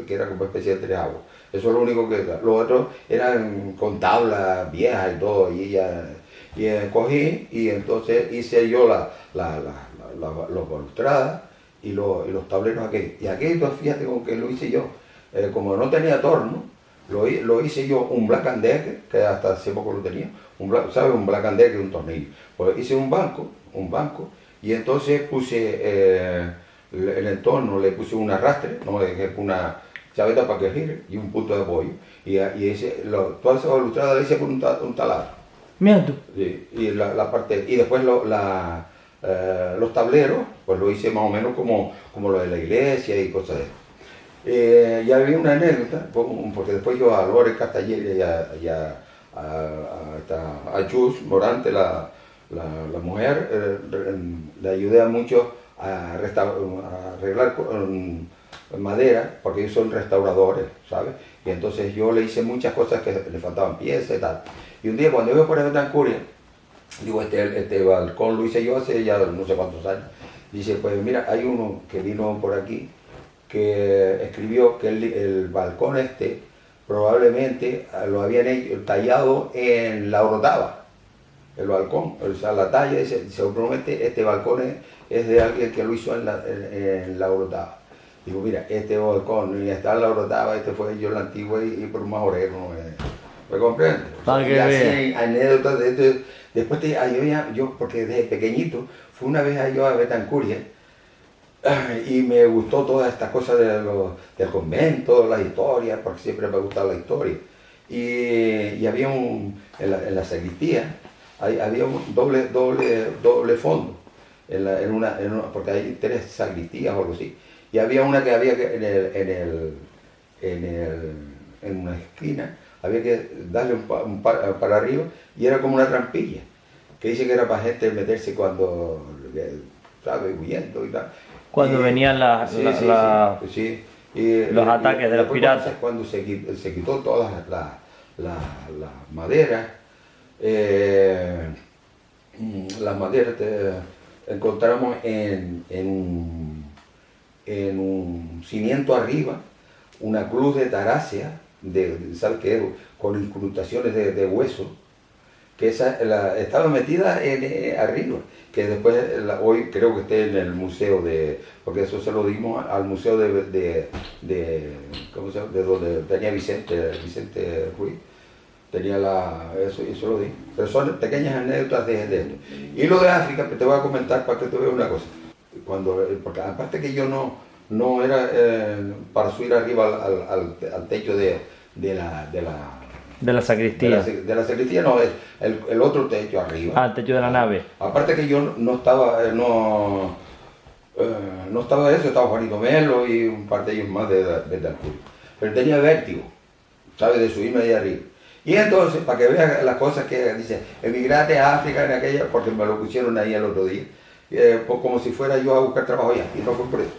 Speaker 1: que era como especie de treago. Eso es lo único que... Los otros eran con tablas viejas y todo, cogí y entonces hice yo los balustradas y los tableros aquellos. Y aquello, fíjate con que lo hice yo. Como no tenía torno, lo hice yo un Black and Decker, que hasta hace poco lo tenía, ¿sabes? Un Black and Decker y un tornillo. Pues hice un banco, y entonces puse... en el torno le puse un arrastre, no le dejé una chaveta para que gire y un punto de apoyo. Toda esa balustrada la hice con un taladro.
Speaker 2: Mira tú.
Speaker 1: Sí, y después los tableros, pues lo hice más o menos como lo de la iglesia y cosas de eso. Ya había una anécdota, porque después yo a Lore Castañer y a Chus Morante, la mujer, le ayudé a mucho a arreglar madera, porque ellos son restauradores, ¿sabes? Y entonces yo le hice muchas cosas que le faltaban piezas y tal. Y un día cuando iba por Betancourt, digo, este balcón lo hice yo hace ya no sé cuántos años. Dice, pues mira, hay uno que vino por aquí que escribió que el balcón probablemente lo habían tallado en la Orotava, el balcón, o sea, la talla, seguramente este balcón es de alguien que lo hizo en la Orotava. Digo, mira, este balcón y está en la Orotava, fue yo en la antigua y por un majorero, ¿me comprendes?
Speaker 2: Y
Speaker 1: así anécdotas de esto. Después yo, porque desde pequeñito, fui una vez yo a Betancourt y me gustó toda esta cosa del convento, las historias, porque siempre me ha gustado la historia. Y había en la sacristía, había un doble fondo, porque hay 3 sacristías o algo así. Y había una que había que en una esquina, había que darle para arriba y era como una trampilla, que dice que era para gente meterse cuando, ¿sabes? Huyendo y tal.
Speaker 2: Cuando venían
Speaker 1: sí.
Speaker 2: los ataques de los piratas.
Speaker 1: Cuando se quitó todas las maderas, encontramos en un cimiento arriba una cruz de taracia, ¿sabes qué? Con incrustaciones de hueso, que estaba metida arriba, que después hoy creo que esté en el museo porque eso se lo dimos al museo ¿cómo se llama? De donde tenía Vicente Ruiz, tenía eso lo di. Pero son pequeñas anécdotas de esto. Y lo de África, te voy a comentar para que te veas una cosa. Porque aparte que yo no era para subir arriba al techo de
Speaker 2: la sacristía.
Speaker 1: De la sacristía no, es el otro techo arriba.
Speaker 2: Ah, el techo de la nave.
Speaker 1: Aparte que yo no estaba, no estaba eso, estaba Juanito Melo y un par de ellos más de Alcurio. Pero tenía vértigo, ¿sabes? De subirme ahí arriba. Y entonces, para que vean las cosas que dice, emigrate a África en aquella, porque me lo pusieron ahí el otro día, como si fuera yo a buscar trabajo allá, y no fue por eso.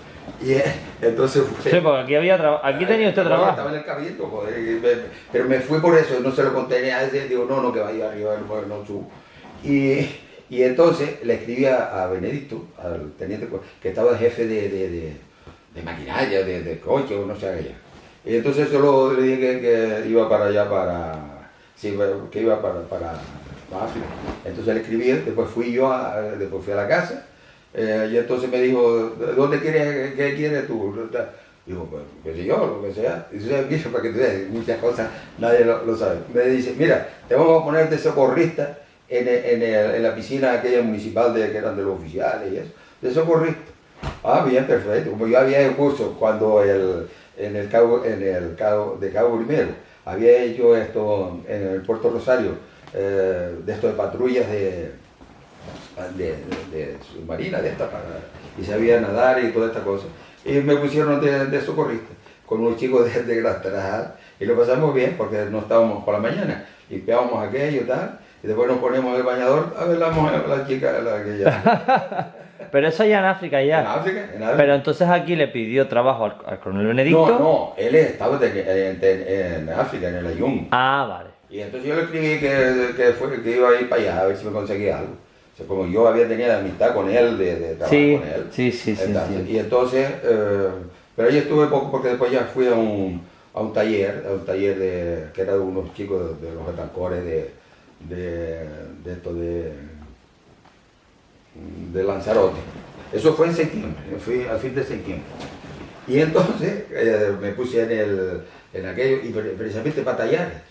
Speaker 1: Y entonces
Speaker 2: sí, porque aquí tenía usted trabajo.
Speaker 1: Estaba en el cabildo, joder, pero me fui por eso, no se lo conté a ese, digo, no, que vaya arriba, no subo. Y entonces le escribí a Benedicto, al teniente, que estaba jefe de maquinaria, de coche o no sé allá. Y entonces solo le dije que iba para allá, que iba para África. Entonces le escribí, después fui a la casa. Y entonces me dijo, ¿dónde qué quieres tú? Digo, pues, qué sé yo, lo que sea. Y dice, para que tú veas, muchas cosas nadie lo sabe. Me dice, mira, te vamos a poner de socorrista en la piscina aquella municipal que eran de los oficiales y eso, de socorrista. Ah, bien, perfecto. Como yo había hecho curso cuando en el Cabo Primero, había hecho esto en el Puerto Rosario, de esto de patrullas de submarina, y sabía nadar y toda esta cosa. Y me pusieron de socorrista con unos chicos de Gran Tarajal y lo pasamos bien porque no estábamos por la mañana, limpiábamos aquello y tal, y después nos poníamos el bañador a ver la chica aquella.
Speaker 2: Pero eso ya en África ya.
Speaker 1: En África.
Speaker 2: Pero entonces aquí le pidió trabajo al coronel Benedicto.
Speaker 1: No, él estaba en África, en el Ayun.
Speaker 2: Ah, vale.
Speaker 1: Y entonces yo le escribí que iba a ir para allá a ver si me conseguía algo. O sea, como yo había tenido amistad con él, de trabajar con él.
Speaker 2: Sí.
Speaker 1: Y entonces, pero ahí estuve poco porque después ya fui a un taller que era de unos chicos de los etancores de Lanzarote. Eso fue en septiembre, fui al fin de septiembre. Y entonces me puse en aquello, y precisamente para tallar.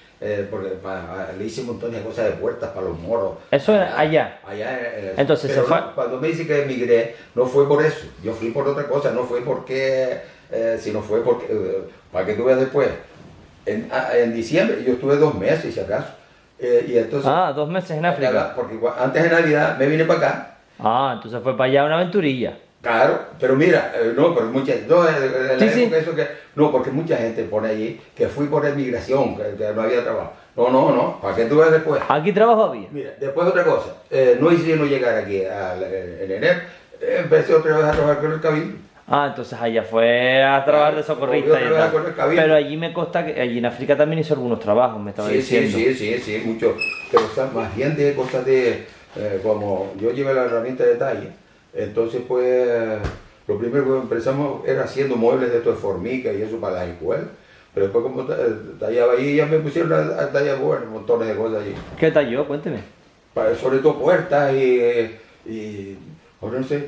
Speaker 1: Porque le hice un montón de cosas de puertas para los moros.
Speaker 2: Eso allá. Entonces
Speaker 1: pero
Speaker 2: se fue.
Speaker 1: Cuando me dice que emigré, no fue por eso. Yo fui por otra cosa, no fue porque, sino fue porque, para que tú veas después. En diciembre yo estuve 2 meses, si acaso. Y entonces,
Speaker 2: 2 meses en África.
Speaker 1: Porque antes de Navidad me vine para acá.
Speaker 2: Entonces fue para allá una aventurilla.
Speaker 1: Claro, pero mira, porque mucha gente pone allí que fui por emigración, que no había trabajo. No, para que tú veas después.
Speaker 2: Aquí trabajo había.
Speaker 1: Mira, después otra cosa, no hice no llegar aquí en enero, empecé otra vez a trabajar con el cabildo.
Speaker 2: Entonces allá fue a trabajar de socorrista. Pero allí me consta que allí en África también hizo algunos trabajos, me estaba diciendo.
Speaker 1: Sí, mucho, pero más bien de cosas como yo llevé la herramienta de talla. Entonces, pues, lo primero que empezamos era haciendo muebles de formica y eso para las escuelas. Pero después, como tallaba ahí, ya me pusieron a tallar, bueno, montones de cosas allí.
Speaker 2: ¿Qué talló? Cuénteme.
Speaker 1: Sobre todo puertas no sé,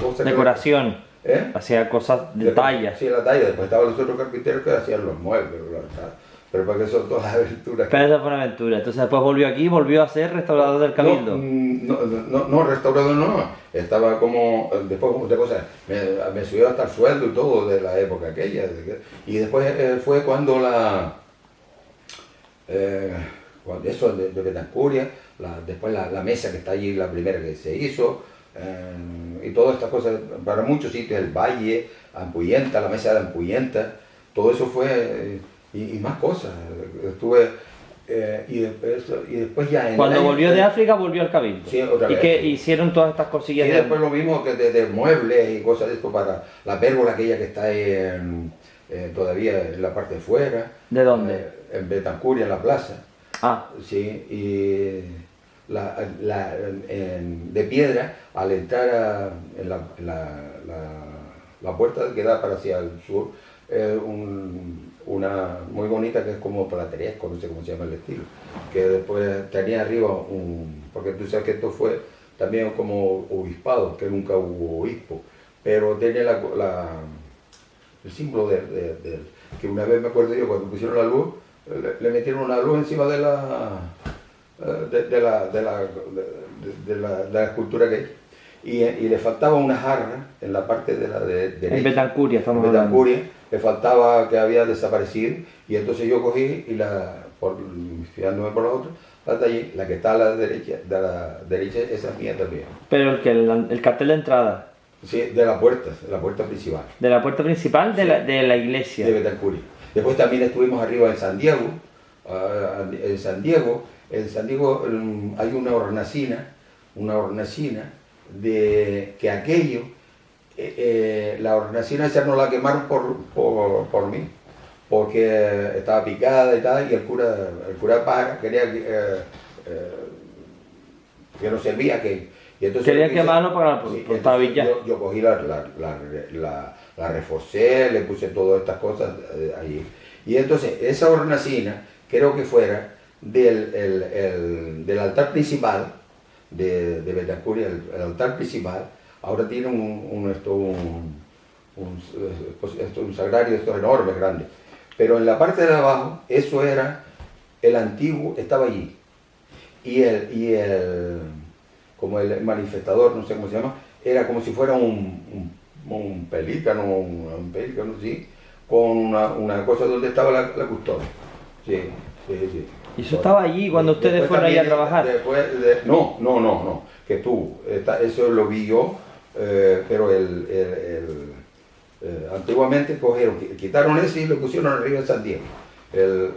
Speaker 1: cosas.
Speaker 2: Decoración. Hacía cosas de talla.
Speaker 1: Sí, la talla. Después estaban los otros carpinteros que hacían los muebles. Pero para que son todas las aventuras.
Speaker 2: Pero esa fue una aventura. Entonces después volvió aquí, volvió a ser restaurador del cabildo.
Speaker 1: No, restaurador no. Estaba como, después de cosas, me subió hasta el sueldo y todo de la época aquella. Y después fue cuando eso de Betancuria, después la mesa que está allí, la primera que se hizo, y todas estas cosas, para muchos sitios, el Valle, Ampuyenta, la mesa de Ampuyenta, todo eso fue, y más cosas. Estuve, y después ya en
Speaker 2: Cuando volvió de África, volvió al Cabildo.
Speaker 1: Sí, otra
Speaker 2: ¿Y
Speaker 1: vez,
Speaker 2: que
Speaker 1: sí.
Speaker 2: hicieron todas estas cosillas?
Speaker 1: Y después lo mismo que de muebles y cosas de esto para la pérgola aquella que está todavía en la parte de fuera.
Speaker 2: ¿De dónde?
Speaker 1: En Betancuria, en la plaza.
Speaker 2: Ah,
Speaker 1: Sí, y de piedra, al entrar en la puerta que da para hacia el sur, una muy bonita que es como plateresco, no sé cómo se llama el estilo, que después tenía arriba porque tú sabes que esto fue también como obispado, que nunca hubo obispo, pero tenía el símbolo que una vez me acuerdo yo cuando pusieron la luz, le metieron una luz encima de la escultura que hay. Y le faltaba una jarra en la parte de la derecha.
Speaker 2: en Betancuria estamos
Speaker 1: En
Speaker 2: hablando.
Speaker 1: Betancuria, le faltaba, que había desaparecido, y entonces yo cogí y fijándome por la otra, la tallé, la que está a la derecha, esa es mía también.
Speaker 2: Pero el cartel de entrada,
Speaker 1: Sí, de la puerta principal.
Speaker 2: de la puerta principal de,
Speaker 1: Sí.
Speaker 2: de la iglesia.
Speaker 1: De Betancuria. Después también estuvimos arriba en San Diego. En San Diego hay una hornacina de que aquello, la hornacina esa no la quemaron por mí, porque estaba picada y tal, y el cura de Pájara quería que no servía aquello. Y entonces
Speaker 2: Quería
Speaker 1: lo que hice-
Speaker 2: quemarlo
Speaker 1: sí,
Speaker 2: por
Speaker 1: entonces
Speaker 2: tabillar.
Speaker 1: yo cogí la reforcé, le puse todas estas cosas allí. Y entonces esa hornacina creo que fuera del altar principal de Betancuria, el altar principal, ahora tiene un sagrario, estos enormes, grandes. Pero en la parte de abajo, eso era, el antiguo estaba allí. Como el manifestador, no sé cómo se llama, era como si fuera un pelícano, sí, con una cosa donde estaba la custodia. Sí, sí, sí.
Speaker 2: ¿Y eso estaba allí cuando ustedes
Speaker 1: Después
Speaker 2: fueron ahí a
Speaker 1: también,
Speaker 2: trabajar?
Speaker 1: No, que eso lo vi yo, pero antiguamente quitaron ese y lo pusieron arriba en San Diego.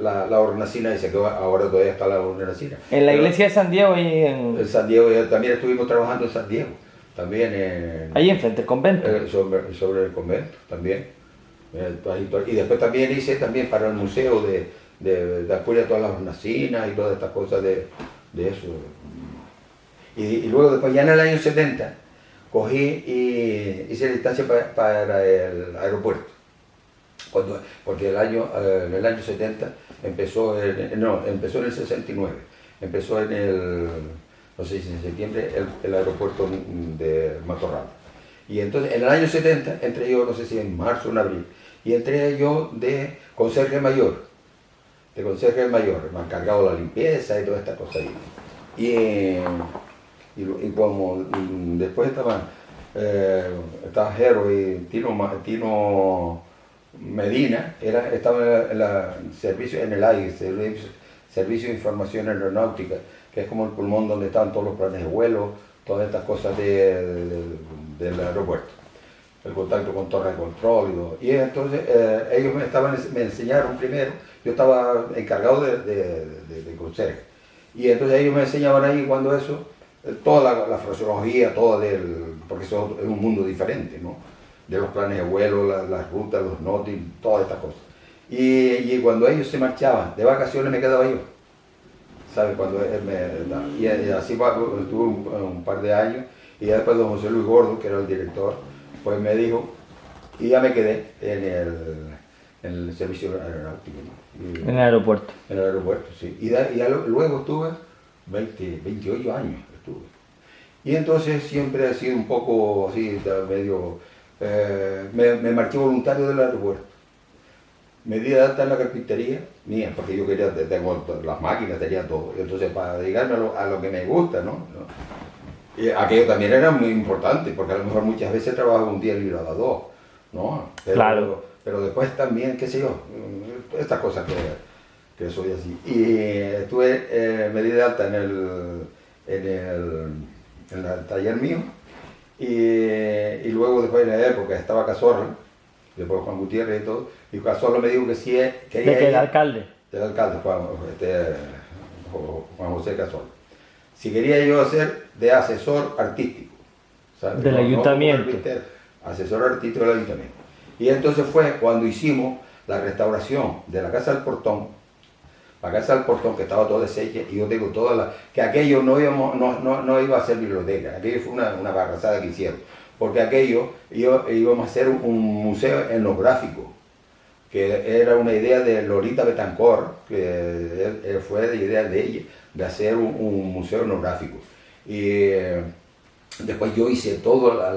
Speaker 1: La hornacina esa, que ahora todavía está la hornacina.
Speaker 2: En la
Speaker 1: Pero
Speaker 2: iglesia de San Diego y
Speaker 1: en San Diego, también estuvimos trabajando en San Diego, también
Speaker 2: allí enfrente, el convento.
Speaker 1: sobre el convento, también. Y después también hice también para el museo de Apulia todas las hornacinas y todas estas cosas de eso. Y luego después ya en el año 70 cogí y hice la distancia para el aeropuerto. Porque en el año 70 empezó empezó en el 69, empezó no sé si en septiembre, el aeropuerto de Matorral. Y entonces en el año 70 entré yo, no sé si en marzo o en abril, y entré yo de conserje mayor, me han encargado la limpieza y todas estas cosas ahí. Y como después estaba Jero y Tino Medina, estaba en el AIE, Servicio de Información Aeronáutica, que es como el pulmón donde estaban todos los planes de vuelo, todas estas cosas del aeropuerto, el contacto con torre de control y todo. Y entonces ellos me enseñaron primero, yo estaba encargado de conserje, y entonces ellos me enseñaban ahí cuando eso, toda la fraseología, porque eso es un mundo diferente, ¿no? De los planes de vuelo, las rutas, los notis, todas estas cosas. Y cuando ellos se marchaban de vacaciones me quedaba yo, ¿sabes? Y así estuve un par de años, y ya después don José Luis Gordo, que era el director, pues me dijo, y ya me quedé en el servicio aeronáutico, ¿no?
Speaker 2: En el aeropuerto.
Speaker 1: En el aeropuerto, sí. Y ya luego estuve 28 años estuve. Y entonces siempre he sido un poco así, medio... me marché voluntario del aeropuerto. Me di de alta en la carpintería mía, porque yo tengo las máquinas, tenía todo. Y entonces para dedicarme a lo que me gusta, ¿no? Y aquello también era muy importante, porque a lo mejor muchas veces trabajaba un día y libraba dos, ¿no?
Speaker 2: Claro.
Speaker 1: Pero después también, qué sé yo, estas cosas que soy así. Y me di de alta en el taller mío, y luego después en la época estaba Cazorla, después Juan Gutiérrez y todo, y Cazorla me dijo que si quería
Speaker 2: ¿De qué, el
Speaker 1: ir,
Speaker 2: alcalde?
Speaker 1: el alcalde Juan José Cazorla, si quería yo ser de asesor artístico, ¿sabes?
Speaker 2: Del ayuntamiento.
Speaker 1: Asesor artístico del ayuntamiento. Y entonces fue cuando hicimos la restauración de la Casa del Portón, la Casa del Portón, que estaba toda deshecha, y yo digo que aquello no iba a ser biblioteca, aquello fue una barrazada que hicieron, porque aquello íbamos a hacer un museo etnográfico, que era una idea de Lolita Betancourt, que fue la idea de ella, de hacer un museo etnográfico. Y después yo hice toda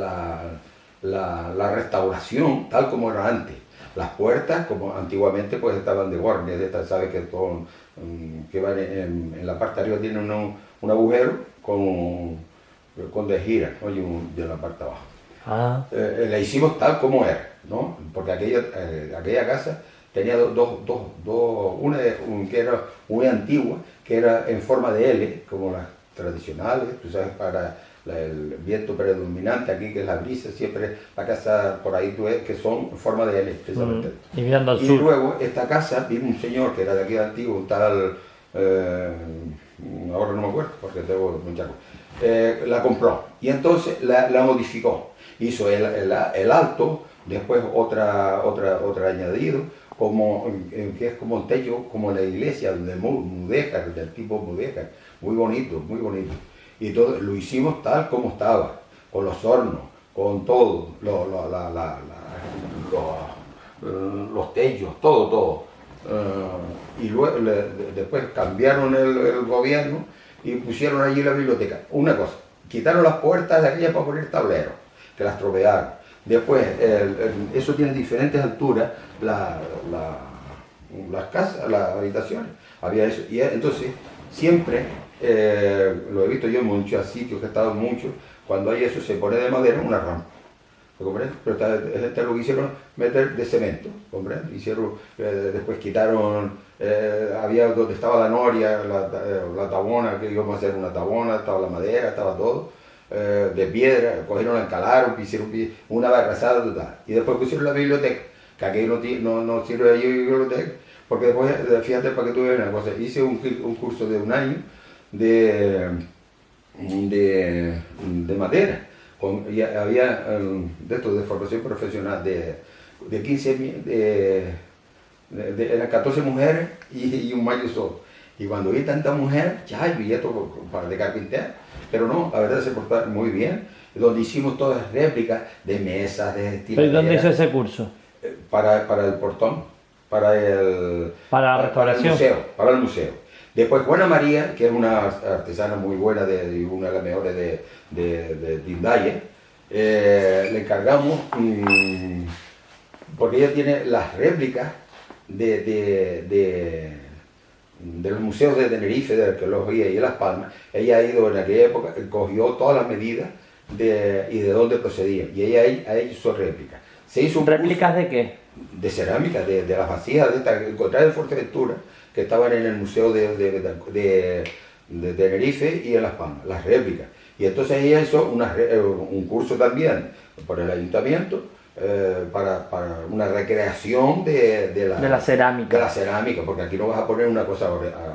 Speaker 1: la restauración tal como era antes. Las puertas, como antiguamente, pues estaban de guardia, sabes que todo, que van en la parte de arriba tiene un agujero con de gira, oye, de la parte de abajo.
Speaker 2: Ah.
Speaker 1: La hicimos tal como era, ¿no? Porque aquella casa tenía una que era muy antigua, que era en forma de L, como las tradicionales, tú sabes, para el viento predominante aquí, que es la brisa, siempre la casa por ahí tú ves que son en forma de L, precisamente.
Speaker 2: Y mirando al
Speaker 1: Y
Speaker 2: sur.
Speaker 1: luego esta casa, vino un señor que era de aquí de antiguo, un tal, ahora no me acuerdo porque tengo mucha cosa, la compró y entonces la modificó. Hizo el alto, después otra añadido, que es como un techo, como la iglesia, de mudéjar, del tipo mudéjar, muy bonito, muy bonito. Y todo lo hicimos tal como estaba, con los hornos, con todo, los techos, todo. Y luego, después cambiaron el gobierno y pusieron allí la biblioteca. Una cosa, quitaron las puertas de aquella para poner tableros, que las trovearon. Después, eso tiene diferentes alturas, las casas, las habitaciones. Había eso. Y entonces, siempre, lo he visto yo en muchos sitios, que he estado mucho, cuando hay eso se pone de madera una rampa. ¿Comprendes? Pero lo que hicieron meter de cemento, ¿comprendes? Después quitaron, había donde estaba la noria, la tabona, que íbamos a hacer una tabona, estaba la madera, estaba todo, de piedra, cogieron, la encalaron, hicieron una barrazada total. Y después pusieron la biblioteca, que aquí no sirve allí biblioteca, porque después, fíjate para que tú veas una cosa, hice un curso de un año de madera. Y había de esto de formación profesional de 15, eran 14 mujeres y un mayo solo. Y cuando vi tanta mujer, ya, y esto para de carpintero, pero no, la verdad se portaron muy bien, donde hicimos todas réplicas de mesas, de
Speaker 2: ¿Pero y dónde hizo ese curso?
Speaker 1: Para el portón, para
Speaker 2: la restauración.
Speaker 1: Para el museo. Después Juana María, que es una artesana muy buena y una de las mejores de Tindaya, le encargamos, porque ella tiene las réplicas de los museos de Tenerife, de arqueología y de Las Palmas. Ella ha ido en aquella época, cogió todas las medidas y de dónde procedían, y ella ha hecho réplicas. Se hizo
Speaker 2: ¿Réplicas de qué?
Speaker 1: De cerámica, de las vasijas de esta que encontraron en Fuerteventura, que estaban en el museo de Tenerife y en Las Palmas, las réplicas. Y entonces ella hizo un curso también por el ayuntamiento para una recreación de la cerámica. De la cerámica, porque aquí no vas a poner una cosa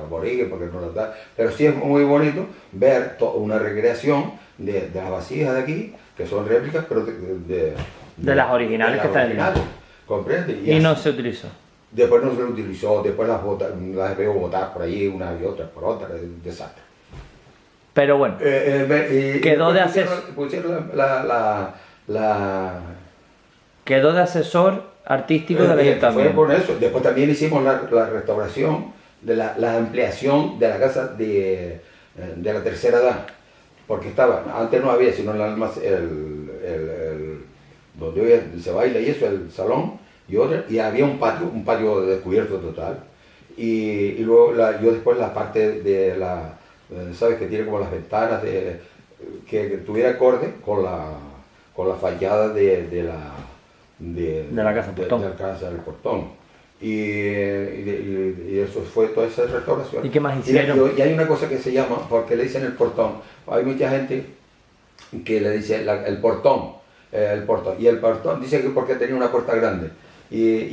Speaker 1: aborigen, porque no la da. Pero sí es muy bonito ver una recreación de las vasijas de aquí, que son réplicas, pero de
Speaker 2: las originales que están en el...
Speaker 1: ¿Comprende?
Speaker 2: Y no se utilizó.
Speaker 1: Después no se lo utilizó, después las veo botar por allí, una y otra por otra, es desastre.
Speaker 2: Pero bueno, quedó de asesor. Quedó de asesor artístico del ayuntamiento.
Speaker 1: Fue por eso. Después también hicimos la restauración, la ampliación de la casa de la tercera edad. Porque antes no había, sino donde hoy se baila y eso, el salón, y había un patio descubierto total. Y luego yo después la parte de ¿sabes? Que tiene como las ventanas, que tuviera acorde con la fachada de la casa del portón. y eso fue toda esa restauración.
Speaker 2: ¿Y qué más hicieron?
Speaker 1: Y hay una cosa que se llama, porque le dicen el portón, hay mucha gente que le dice el portón, y el portón dice que porque tenía una puerta grande, es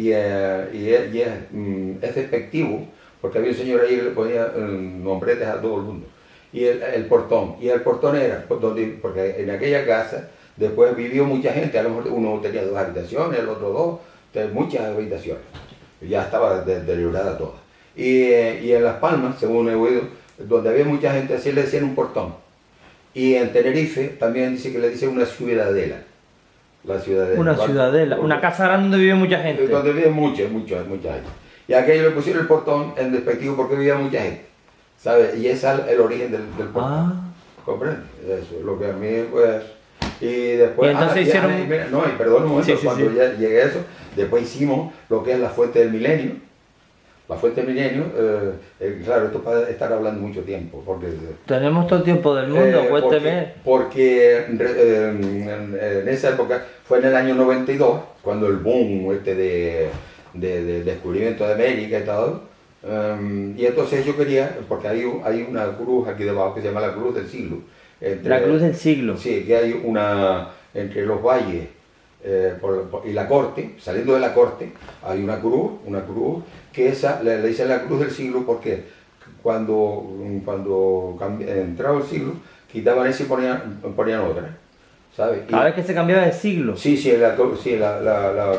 Speaker 1: despectivo, porque había un señor ahí que le ponía nombretes a todo el mundo, y el portón era, porque en aquella casa después vivió mucha gente, a lo mejor uno tenía 2 habitaciones, el otro 2, muchas habitaciones, ya estaba deteriorada toda. Y en Las Palmas, según he oído, donde había mucha gente, así le decían un portón. Y en Tenerife también dice que le dicen una ciudadela. La ciudadela.
Speaker 2: Una ciudadela, una casa grande donde vive mucha gente.
Speaker 1: Donde vive mucha gente. Y a aquello le pusieron el portón en despectivo porque vivía mucha gente, ¿sabes? Y ese es el origen del portón.
Speaker 2: Ah.
Speaker 1: ¿Comprendes? Eso es lo que a mí, pues... Y después...
Speaker 2: Y entonces hicieron...
Speaker 1: y perdón un momento, cuando ya llegué a eso, después hicimos lo que es la Fuente del Milenio. La Fuente del Milenio, claro, esto para estar hablando mucho tiempo, porque...
Speaker 2: Tenemos todo el tiempo del mundo, cuénteme.
Speaker 1: Porque en esa época, fue en el año 92, cuando el boom de descubrimiento de América y todo, y entonces yo quería, porque hay una cruz aquí debajo que se llama la Cruz del Siglo.
Speaker 2: La Cruz del Siglo.
Speaker 1: Sí, que hay una, entre los valles y la corte, saliendo de la corte, hay una cruz que esa le dicen la Cruz del Siglo porque cuando entraba el siglo, quitaban esa y ponían otra, ¿sabes?
Speaker 2: Ahora es que se cambiaba de siglo.
Speaker 1: Sí, la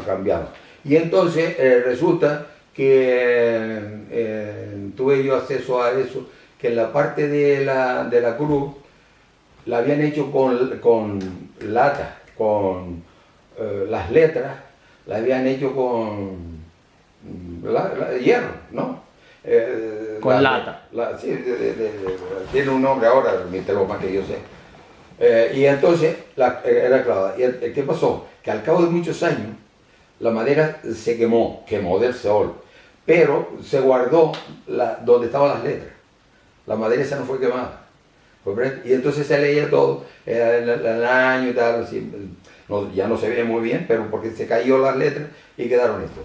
Speaker 1: cambiaron. Y entonces resulta que tuve yo acceso a eso, que en la parte de la cruz la habían hecho con lata, con las letras, la habían hecho con hierro, ¿no?
Speaker 2: Con lata.
Speaker 1: Sí, tiene un nombre ahora, te lo más que yo sé. Y entonces era clavada. ¿Y qué pasó? Que al cabo de muchos años la madera se quemó del sol, pero se guardó donde estaban las letras. La madera esa no fue quemada. Y entonces se leía todo, el año y tal, así, ya no se ve muy bien, pero porque se cayó las letras y quedaron esto,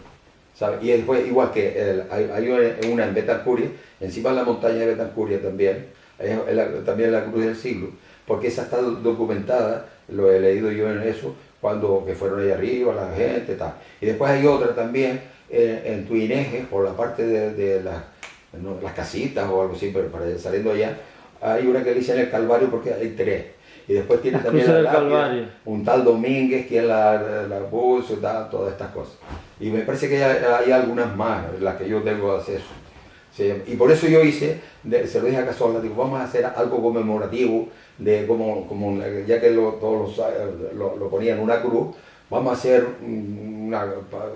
Speaker 1: ¿sabes? Y después, igual que hay una en Betancuria, encima de la montaña de Betancuria también, también la Cruz del Siglo, porque esa está documentada, lo he leído yo en eso, que fueron ahí arriba, la gente, tal. Y después hay otra también en Tuineje, por la parte de las casitas o algo así, pero saliendo allá, hay una que le dicen el Calvario porque hay 3. Y después tiene también la Calvario, un tal Domínguez que es la puso, todas estas cosas. Y me parece que hay algunas más, las que yo tengo acceso. Sí, y por eso yo hice, se lo dije a Cazorla, digo, vamos a hacer algo conmemorativo, ya que todos lo ponían una cruz, vamos a hacer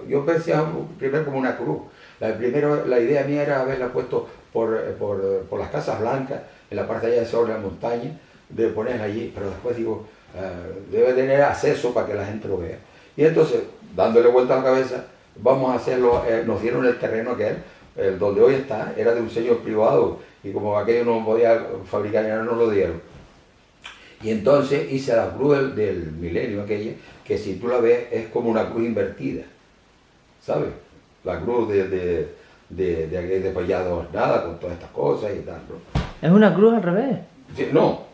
Speaker 1: yo pensé primero como una cruz. La idea mía era haberla puesto por las Casas Blancas, en la parte allá sobre la montaña, de ponerla allí, pero después digo, debe tener acceso para que la gente lo vea. Y entonces, dándole vuelta a la cabeza, vamos a hacerlo, nos dieron el terreno aquel, donde hoy está, era de un señor privado, y como aquello no podía fabricar, ya no lo dieron. Y entonces hice la cruz del milenio aquella, que si tú la ves es como una cruz invertida, ¿sabes? La cruz de Pallados, nada, con todas estas cosas y tal, ¿no?
Speaker 2: ¿Es una cruz al revés?
Speaker 1: Sí, no,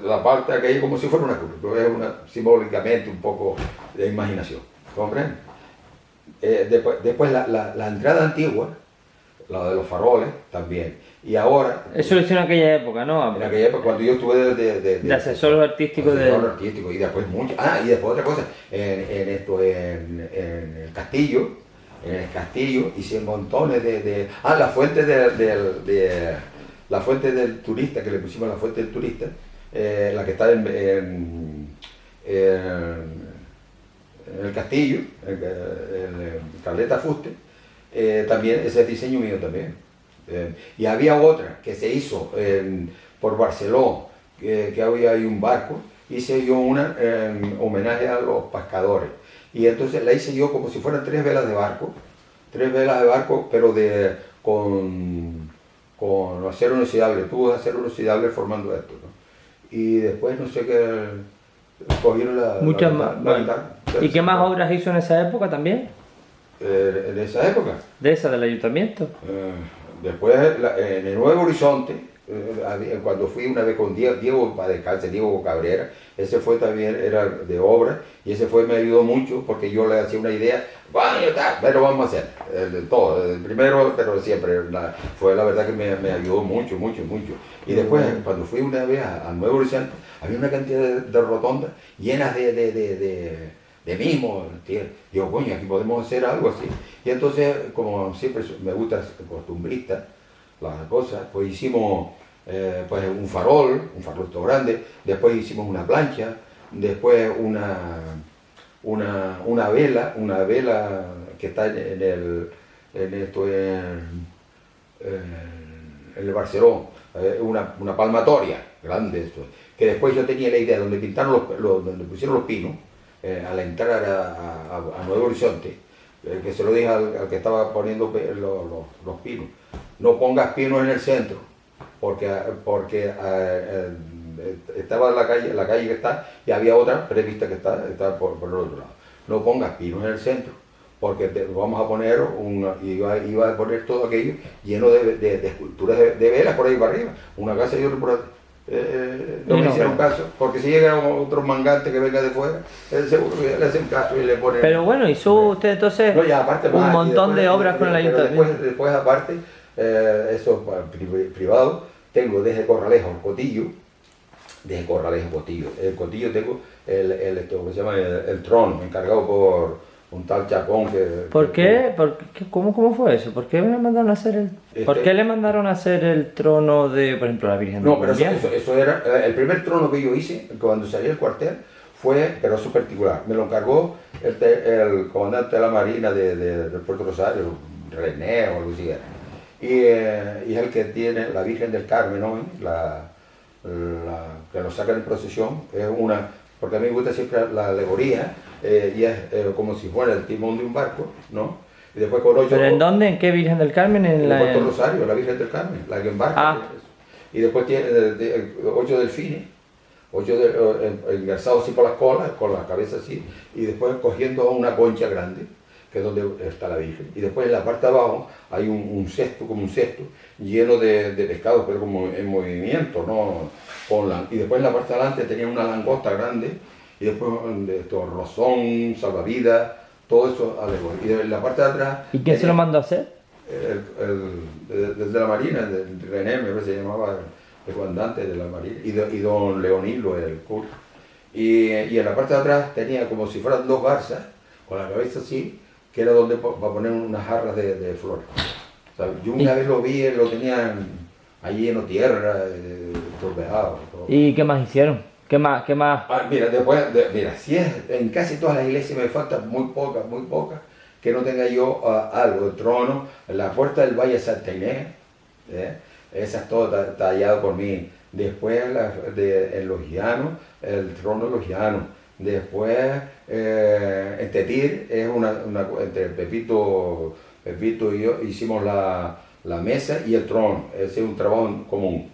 Speaker 1: la parte aquella como si fuera una cruz, pero es simbólicamente un poco de imaginación, ¿comprendes? Después la entrada antigua, la de los faroles también, y ahora...
Speaker 2: Eso lo hicieron en aquella época, ¿no?
Speaker 1: En aquella época, cuando yo estuve de
Speaker 2: asesor artístico.
Speaker 1: Y después mucho... y después otra cosa, en el castillo, hice montones la fuente la fuente del turista, que le pusimos la fuente del turista, la que está en el castillo, en Caleta Fuste, también ese es diseño mío también. Y había otra que se hizo por Barceló, que había ahí un barco, hice yo una en homenaje a los pescadores. Y entonces la hice yo como si fueran 3 velas de barco, pero con acero inoxidable, tubos de acero inoxidable formando esto, ¿no? Y después no sé qué, cogieron
Speaker 2: muchas más. ¿Y qué más obras hizo en esa época también?
Speaker 1: en esa época.
Speaker 2: ¿De esa del ayuntamiento?
Speaker 1: Después, en el Nuevo Horizonte, cuando fui una vez con Diego para descansar, Diego Cabrera, ese fue también, era de obra, y ese fue, me ayudó mucho, porque yo le hacía una idea, bueno, pero vamos a hacer, todo, el primero, pero siempre, fue la verdad que me ayudó mucho, mucho, mucho. Y después, cuando fui una vez al Nuevo Horizonte, había una cantidad de rotondas llenas de mimos, digo, coño, aquí podemos hacer algo así. Y entonces, como siempre me gusta costumbrista, las cosas, pues hicimos pues un farol todo grande, después hicimos una plancha, después una vela que está en el Barceló, una palmatoria grande, esto, que después yo tenía la idea donde pintaron donde pusieron los pinos, al entrar a Nuevo Horizonte, que se lo dije al que estaba poniendo los pinos, no pongas pinos en el centro, porque estaba la calle que está, y había otra prevista que está por el otro lado. No pongas pinos en el centro, porque vamos a poner iba a poner todo aquello lleno de esculturas de velas por ahí para arriba, una casa y otra por ahí. No me hicieron caso, porque si llega otro mangante que venga de fuera, seguro que le hacen caso y le ponen.
Speaker 2: Pero bueno, hizo usted entonces
Speaker 1: no, aparte
Speaker 2: un montón de obras con el ayuntamiento.
Speaker 1: Después aparte, eso privado, tengo desde Corralejo al Cotillo, el Cotillo tengo ¿cómo se llama? El trono, encargado por un tal Chacón que...
Speaker 2: ¿Por qué? ¿Cómo fue eso? ¿Por qué le mandaron a hacer ¿Por qué le mandaron a hacer el trono de, por ejemplo, la Virgen de
Speaker 1: No, pero
Speaker 2: Colombia?
Speaker 1: eso era... El primer trono que yo hice, cuando salí del cuartel, fue, pero eso particular. Me lo encargó el comandante de la Marina del Puerto Rosario, René o algo así era. Y es el que tiene la Virgen del Carmen, ¿no? Que nos sacan en procesión. Es una... Porque a mí me gusta siempre la alegoría, y es como si fuera el timón de un barco, ¿no? Y después con 8...
Speaker 2: ¿Pero en dónde? ¿En qué Virgen del Carmen?
Speaker 1: En Puerto Rosario, la Virgen del Carmen, la que embarca. Y después tiene 8 delfines, 8 engarzados así por las colas, con la cabeza así, y después cogiendo una concha grande, que es donde está la Virgen. Y después en la parte de abajo hay un cesto, como un cesto, lleno de pescados, pero como en movimiento, ¿no? Y después en la parte de adelante tenía una langosta grande, y después rozón, salvavidas, todo eso alegoría. Y en la parte de atrás...
Speaker 2: ¿Y quién se lo mandó a hacer?
Speaker 1: Desde la Marina, René, me parece que se llamaba el comandante de la Marina, y don Leonilo, el cura. Y en la parte de atrás tenía como si fueran 2 garzas, con la cabeza así, que era donde para poner unas jarras de flores. O sea, yo una vez lo vi, lo tenían allí lleno de tierra, torpeado.
Speaker 2: ¿Y qué más hicieron? ¿Qué más?
Speaker 1: Mira, si es en casi todas las iglesias me faltan muy pocas, que no tenga yo algo, el trono, la puerta del Valle Santa Inés, esa es todo tallado por mí. Después en los llanos, el trono de los llanos. Después en Tetir, es entre Pepito y yo hicimos la mesa y el trono, ese es un trabajo en común.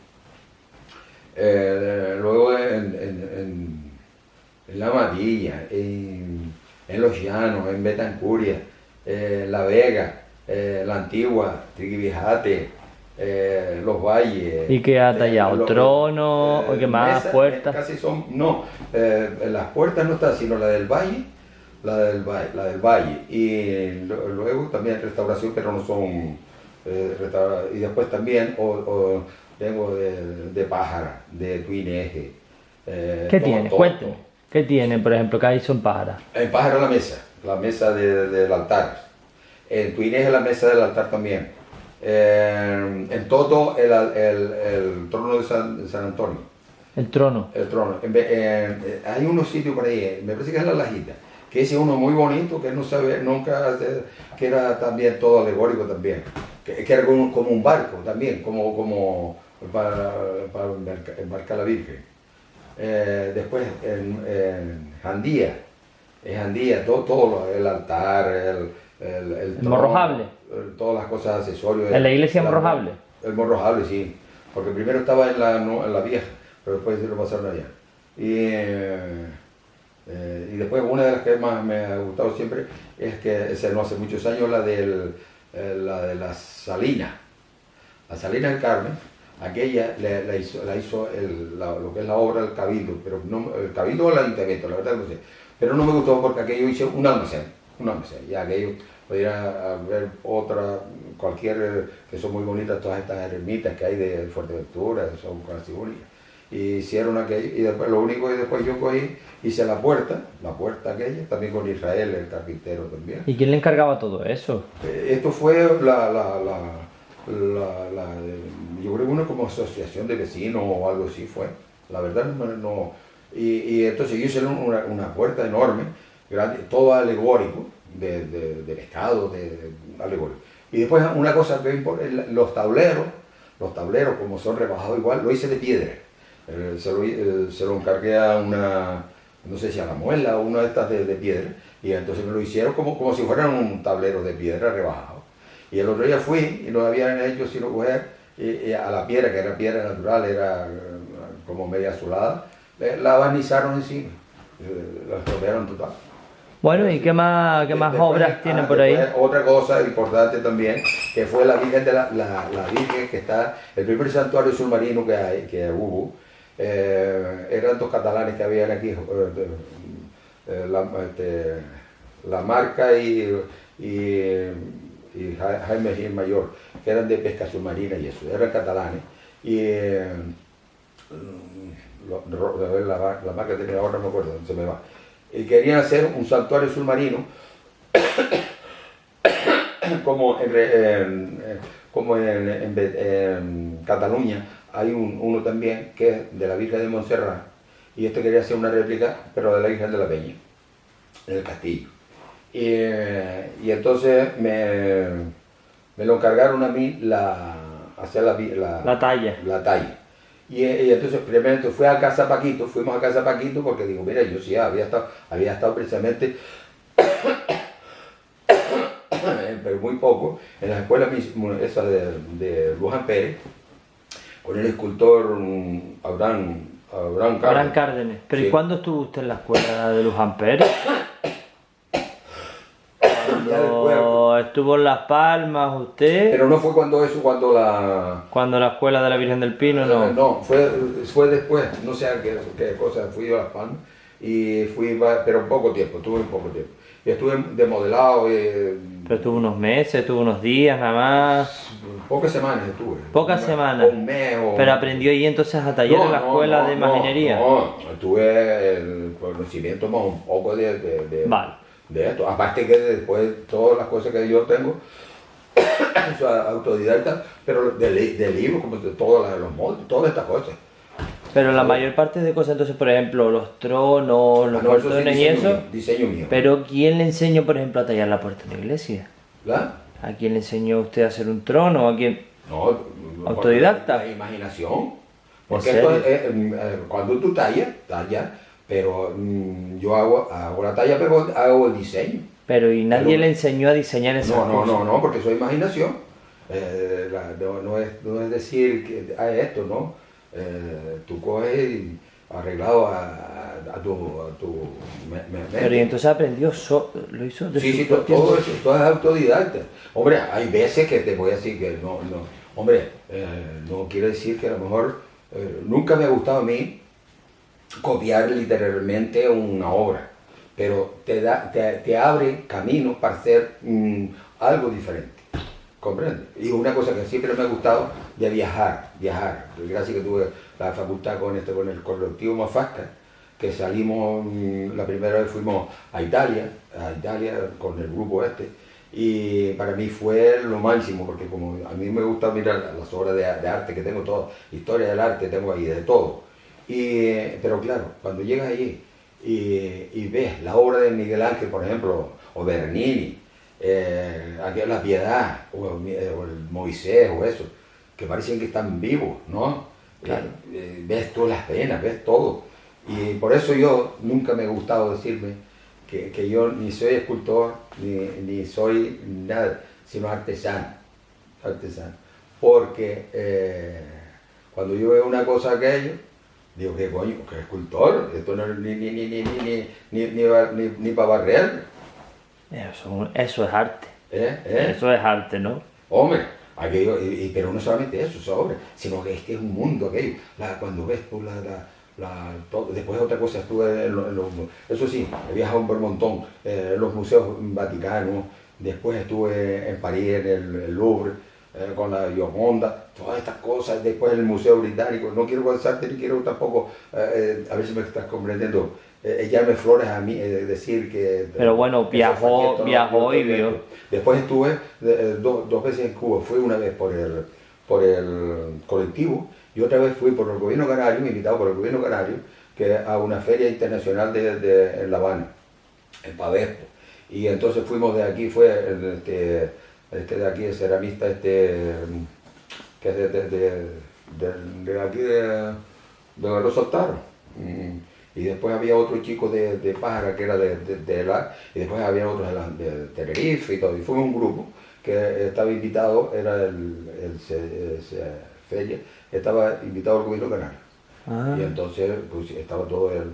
Speaker 1: Luego en La Matilla, en Los Llanos, en Betancuria, La Vega, La Antigua, Triguijate, Los Valles.
Speaker 2: ¿Y qué ha tallado? ¿Trono? ¿O qué más?
Speaker 1: Mesas,
Speaker 2: ¿Puertas?
Speaker 1: Casi son, no, las puertas no están, sino la del Valle, y luego también restauración, pero no son y después también tengo de pájara, de tuineje.
Speaker 2: ¿Qué tiene? Cuénteme. ¿Qué tiene, por ejemplo, que hay son pájaras?
Speaker 1: En pájara la mesa del altar. En tuineje la mesa del altar también. En Toto el trono de San Antonio.
Speaker 2: El trono.
Speaker 1: El trono. Hay unos sitios por ahí, me parece que es la Lajita, que ese uno muy bonito, que no sabe nunca, que era también todo alegórico también, que era como un barco también, como para embarcar la Virgen. Después en Jandía, todo el altar, el trono,
Speaker 2: morrojable.
Speaker 1: Todas las cosas accesorios.
Speaker 2: ¿En la iglesia morrojable?
Speaker 1: El morrojable, sí, porque primero estaba en la vieja, pero después lo pasaron allá. Y Y después una de las que más me ha gustado siempre es que ese no hace muchos años la de las Salinas. La Salina del Carmen, aquella la hizo lo que es la obra del Cabildo, pero no, el Cabildo o el Ayuntamiento, la verdad no sé. Pero no me gustó porque aquello hizo un almacén, y aquello podría haber otra, que son muy bonitas todas estas ermitas que hay de Fuerteventura, son casi únicas. Y hicieron aquello, y después lo único que después yo cogí, hice la puerta aquella, también con Israel, el carpintero también.
Speaker 2: ¿Y quién le encargaba todo eso?
Speaker 1: Esto fue yo creo que una como asociación de vecinos o algo así fue, la verdad no. Y entonces ellos hicieron una puerta enorme, grande, todo alegórico, de pescado, alegórico. Y después una cosa que los tableros como son rebajados igual, lo hice de piedra. Se lo encargué a una, no sé si a la muela o una de estas de piedra, y entonces me lo hicieron como si fueran un tablero de piedra rebajado. Y el otro día fui y no habían hecho sino coger a la piedra, que era piedra natural, era como media azulada, la barnizaron encima, la estropearon total.
Speaker 2: Bueno, ¿y qué más
Speaker 1: Después,
Speaker 2: obras tienen por ahí?
Speaker 1: Otra cosa importante también, que fue la Virgen la Virgen que está, el primer santuario submarino que hubo, eran dos catalanes que habían aquí, la Marca y Jaime Gil Mayor, que eran de pesca submarina y eso, eran catalanes. Y la Marca tenía ahora, no me acuerdo, se me va. Y querían hacer un santuario submarino como en Cataluña hay uno también que es de la Virgen de Montserrat, y este quería hacer una réplica pero de la Virgen de la Peña, en el castillo. Y entonces me lo encargaron a mí hacer
Speaker 2: La talla.
Speaker 1: la talla. Y entonces primero fuimos a Casa Paquito porque digo, mira, yo sí había estado precisamente, pero muy poco, en la escuela esa de Luján Pérez, con el escultor Abraham
Speaker 2: Cárdenas. ¿Pero
Speaker 1: sí.
Speaker 2: ¿Y cuándo estuvo usted en la escuela de Luján Pérez? Cuando estuvo en Las Palmas usted.
Speaker 1: Pero no fue cuando
Speaker 2: Cuando la escuela de la Virgen del Pino, no.
Speaker 1: No, fue después, no sé qué cosa, fui a Las Palmas y pero poco tiempo, estuve poco tiempo. Y estuve de modelado.
Speaker 2: Pero estuvo unos meses, estuvo unos días nada más.
Speaker 1: Pocas semanas estuve.
Speaker 2: Pocas semamas.
Speaker 1: Un mes o...
Speaker 2: Pero aprendió ahí entonces a tallar en la escuela de imaginería.
Speaker 1: No, tuve el conocimiento más un poco
Speaker 2: Vale.
Speaker 1: de esto. Aparte que después todas las cosas que yo tengo, autodidacta, pero de libros, como de todos los moldes, todas estas cosas.
Speaker 2: Pero la mayor parte de cosas, entonces, por ejemplo, los tronos, los portones y eso.
Speaker 1: Diseño mío.
Speaker 2: Pero ¿quién le enseñó, por ejemplo, a tallar la puerta de la iglesia?
Speaker 1: ¿La?
Speaker 2: ¿A quién le enseñó usted a hacer un trono? ¿A quién?
Speaker 1: No,
Speaker 2: ¿Autodidacta?
Speaker 1: La imaginación. Porque
Speaker 2: ¿En
Speaker 1: esto
Speaker 2: serio?
Speaker 1: cuando tú tallas, pero yo hago la talla, pero hago el diseño.
Speaker 2: Pero ¿y nadie le enseñó a diseñar esas cosas?
Speaker 1: No, porque eso es imaginación. No es decir que hay esto, ¿no? Tú coges arreglado a tu mente.
Speaker 2: Pero y entonces aprendió, lo hizo de
Speaker 1: Sí,
Speaker 2: su propio
Speaker 1: todo eso, todo es autodidacta. Hombre, hay veces que te voy a decir que hombre, no quiere decir que a lo mejor nunca me ha gustado a mí copiar literalmente una obra, pero te abre caminos para hacer algo diferente. ¿Comprende? Y una cosa que siempre me ha gustado de viajar. Gracias que tuve la facultad con el colectivo Mafasca, que salimos, la primera vez fuimos a Italia con el grupo y para mí fue lo máximo, porque como a mí me gusta mirar las obras de arte que tengo, toda historia del arte tengo ahí, de todo. Pero claro, cuando llegas allí y ves la obra de Miguel Ángel, por ejemplo, o Bernini, aquí la Piedad, o el Moisés, o eso, que parecen que están vivos, ¿no?
Speaker 2: Claro.
Speaker 1: Ves todas las penas, ves todo. Y por eso yo nunca me ha gustado decirme que yo ni soy escultor, ni soy nada, sino artesano. Porque cuando yo veo una cosa aquello, Digo, ¿qué coño? ¿Qué escultor? Esto no es ni para barrer.
Speaker 2: Eso es arte.
Speaker 1: ¿Eh?
Speaker 2: Eso es arte, ¿no?
Speaker 1: Hombre, aquello, pero no solamente eso, sobre, sino que es un mundo aquello. Cuando ves tú después otra cosa estuve eso sí, he viajado por un montón, en los museos vaticanos, después estuve en París, en el Louvre, con la Gioconda, todas estas cosas, después en el Museo Británico. No quiero cansarte ni quiero tampoco, a ver si me estás comprendiendo, echarme flores a mí, decir que...
Speaker 2: Pero bueno, viajó y vio.
Speaker 1: Después estuve dos veces en Cuba, fui una vez por el colectivo y otra vez fui por el gobierno canario, invitado por el gobierno canario, que a una feria internacional en La Habana, en Pavespo. Y entonces fuimos de aquí, fue de aquí, el ceramista, que es de aquí de los Soltaros. Y después había otro chico de Pájara que era de la, y después había otros de Tenerife y todo. Y fue un grupo que estaba invitado, era feria, estaba invitado el gobierno canario.
Speaker 2: Ah.
Speaker 1: Y entonces pues, estaba todo el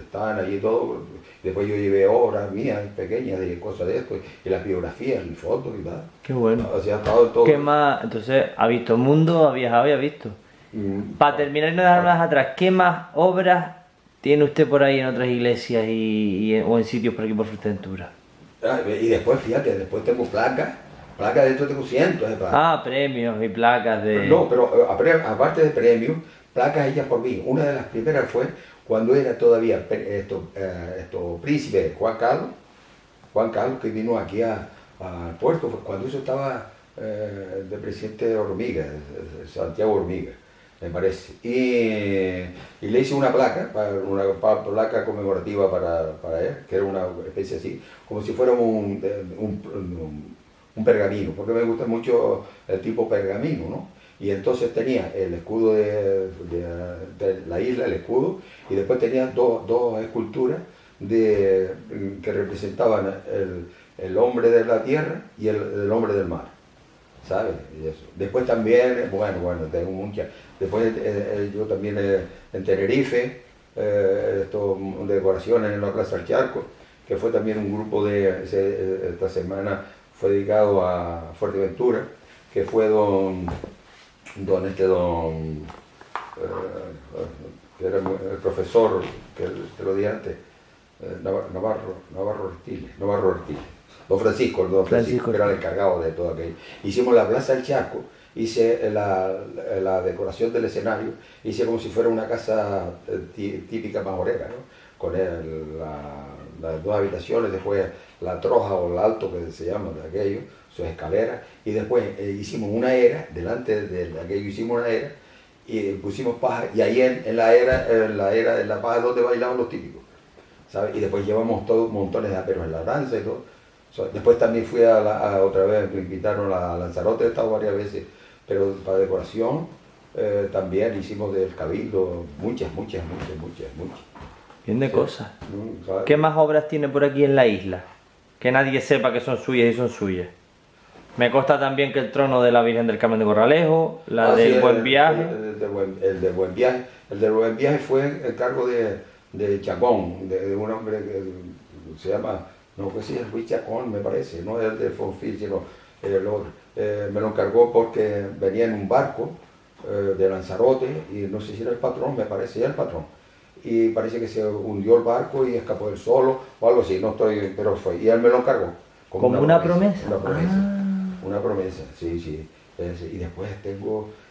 Speaker 1: stand allí y todo. Después yo llevé obras mías pequeñas de cosas de esto, y las biografías, y fotos y tal.
Speaker 2: Qué bueno.
Speaker 1: O sea, ha estado todo.
Speaker 2: ¿Qué más? Entonces, ha visto el mundo, ha viajado y ha visto. Para terminar y no dejarlas atrás, ¿qué más obras tiene usted por ahí en otras iglesias o en sitios por aquí por Fuerteventura?
Speaker 1: Y después, fíjate, después tengo placas de esto tengo cientos de placas.
Speaker 2: Ah, premios y placas de...
Speaker 1: No, pero aparte de premios, placas hechas por mí. Una de las primeras fue cuando era todavía príncipe Juan Carlos, que vino aquí al puerto, cuando eso estaba de presidente de Hormiga, Santiago Hormiga, me parece. Y le hice una placa, una placa conmemorativa para él, que era una especie así, como si fuera un pergamino, porque me gusta mucho el tipo pergamino, ¿no? Y entonces tenía el escudo de la isla, el escudo, y después tenía dos esculturas que representaban el hombre de la tierra y el hombre del mar, ¿sabes? Y eso. Después también, bueno, tengo muchas. Después yo también en Tenerife, decoraciones en la Plaza del Charco, que fue también un grupo esta semana fue dedicado a Fuerteventura, que fue que era el profesor que te lo di antes, Navarro Ortiz, don Francisco, que era el encargado de todo aquello. Hicimos la Plaza del Charco, hice la decoración del escenario, hice como si fuera una casa típica majorera, ¿no? Con las dos habitaciones, después la troja o el alto que se llama de aquello, sus escaleras, y después hicimos una era, delante de aquello hicimos una era, y pusimos paja, y ahí en la era de la paja donde bailaban los típicos, ¿sabes? Y después llevamos todos montones de aperos en la danza y todo. Después también fui otra vez, me invitaron a Lanzarote, he estado varias veces, pero para decoración también hicimos del Cabildo muchas.
Speaker 2: Bien de cosas.
Speaker 1: ¿Sabes?
Speaker 2: ¿Qué más obras tiene por aquí en la isla? Que nadie sepa que son suyas y son suyas. Me consta también que el trono de la Virgen del Carmen de Corralejo, la del
Speaker 1: sí,
Speaker 2: Buen Viaje.
Speaker 1: El del Buen Viaje. El del Buen Viaje fue el cargo de Chacón, de un hombre que se llama, no sé si es Luis Chacón, me parece, no es el de Fonfil, sino el otro. Me lo encargó porque venía en un barco de Lanzarote y no sé si era el patrón, me parecía el patrón. Y parece que se hundió el barco y escapó él solo o algo así, no estoy, pero fue. Y él me lo encargó.
Speaker 2: ¿Como una promesa?
Speaker 1: Una promesa.
Speaker 2: Ah.
Speaker 1: Una promesa, sí. Y después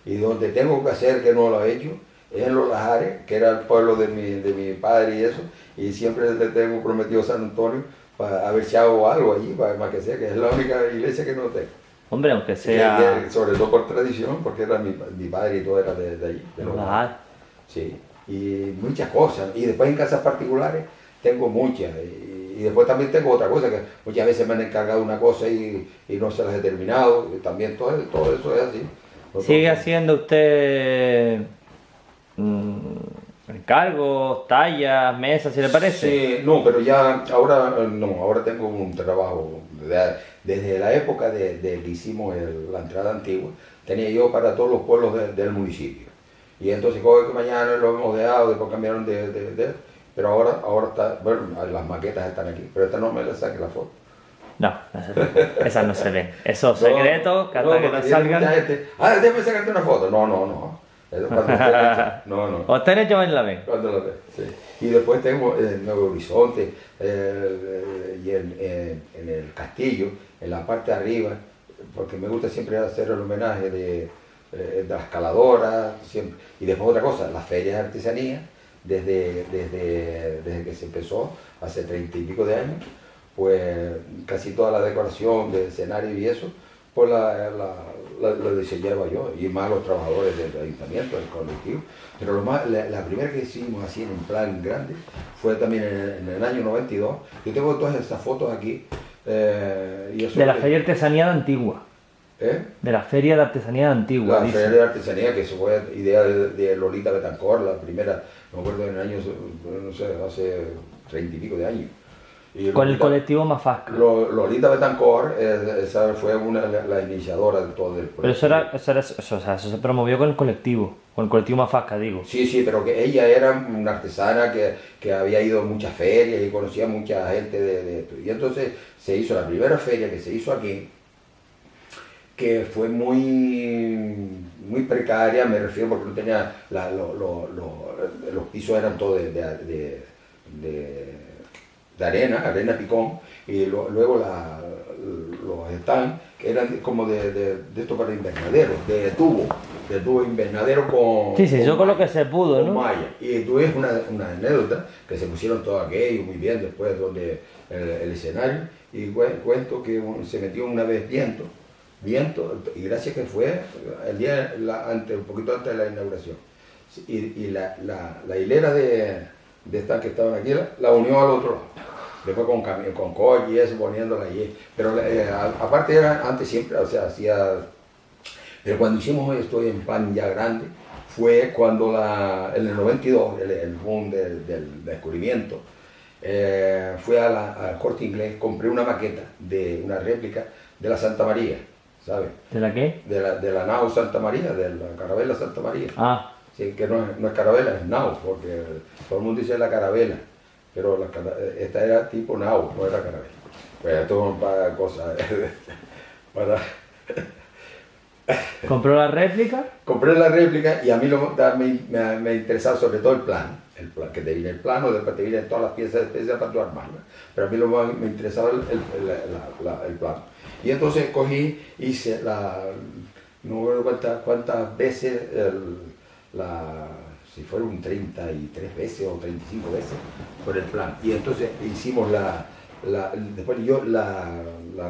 Speaker 1: y donde tengo que hacer que no lo he hecho, es en Los Lajares, que era el pueblo de mi padre y eso, y siempre le tengo prometido a San Antonio para ver si hago algo allí, para más que sea, que es la única iglesia que no tengo.
Speaker 2: Hombre, aunque sea...
Speaker 1: Sobre todo por tradición, porque era mi padre y todo era de allí, de Los Lajares. Sí, y muchas cosas. Y después en casas particulares tengo muchas. Y después también tengo otra cosa, que muchas veces me han encargado una cosa y no se las he terminado. Y también todo eso es así.
Speaker 2: ¿Sigue haciendo usted encargos, tallas, mesas, si le parece?
Speaker 1: Sí, no, pero ya ahora tengo un trabajo. Desde la época de que hicimos la entrada antigua, tenía yo para todos los pueblos del municipio. Y entonces coge que mañana lo hemos dejado, después cambiaron pero ahora está, bueno, las maquetas están aquí, pero esta no me la saque la foto.
Speaker 2: No, esas no se ven. Esos secretos que hasta que no
Speaker 1: porque tiene mucha
Speaker 2: salgan.
Speaker 1: gente, déjame sacarte una foto. No. Eso cuando usted no.
Speaker 2: O están hechos en la ven.
Speaker 1: Cuando lo ve, sí. Y después tengo Nuevo Horizonte y en el castillo, en la parte de arriba, porque me gusta siempre hacer el homenaje de la escaladora, siempre. Y después otra cosa, las ferias de artesanía, desde que se empezó, hace 30 y pico de años, pues casi toda la decoración de escenario y eso, pues lo diseñaba yo, y más los trabajadores del ayuntamiento, del colectivo. Pero la primera que hicimos así en plan grande fue también en el año 92. Yo tengo todas estas fotos aquí. Y eso
Speaker 2: De la Feria de Artesanía de Antigua. De la Feria de Artesanía de Antigua.
Speaker 1: La
Speaker 2: dice.
Speaker 1: Feria de Artesanía, que eso fue idea de Lolita Betancourt, la primera, me acuerdo en el año, no sé, hace 30 y pico de años. Y
Speaker 2: Con el colectivo Mafasca.
Speaker 1: Lolita Betancourt, esa fue la iniciadora de todo el proyecto.
Speaker 2: Pero eso se promovió con el colectivo Mafasca, digo.
Speaker 1: Sí, pero que ella era una artesana que había ido a muchas ferias y conocía a mucha gente de esto. Y entonces se hizo la primera feria que se hizo aquí, que fue muy precaria, me refiero porque no tenía, los pisos eran todos de arena picón, y luego los stands eran como de esto para invernadero, de tubo invernadero con...
Speaker 2: Sí, eso con lo que se pudo,
Speaker 1: con
Speaker 2: ¿no?
Speaker 1: malla. Y tuve una anécdota, que se pusieron todo aquello muy bien después donde el escenario, y cuento que se metió una vez viento, y gracias que fue el día un poquito antes de la inauguración. Y la hilera de estas que estaban aquí la unió al otro lado. Después con coche y eso, poniéndola allí. Pero aparte antes siempre, o sea, hacía... Pero cuando hicimos esto en plan ya grande, fue cuando en el 92, el boom del descubrimiento, fui al Corte Inglés, compré una maqueta, una réplica de la Santa María, ¿sabes?
Speaker 2: ¿De la qué?
Speaker 1: De la nao Santa María, de la carabela Santa María.
Speaker 2: Ah.
Speaker 1: Sí, que no es carabela, es nao, porque todo el mundo dice la carabela, pero esta era tipo nao, no era carabela. Pues esto es para cosas, para...
Speaker 2: ¿Compró la réplica?
Speaker 1: Compré la réplica y a mí me interesaba sobre todo el plan, que te viene el plano, después te vienen todas las piezas especiales para tu armarla. Pero a mí lo más me interesaba el plano. Y entonces cogí, hice no recuerdo cuántas veces, si fueron 33 veces o 35 veces, por el plan. Y entonces hicimos después yo la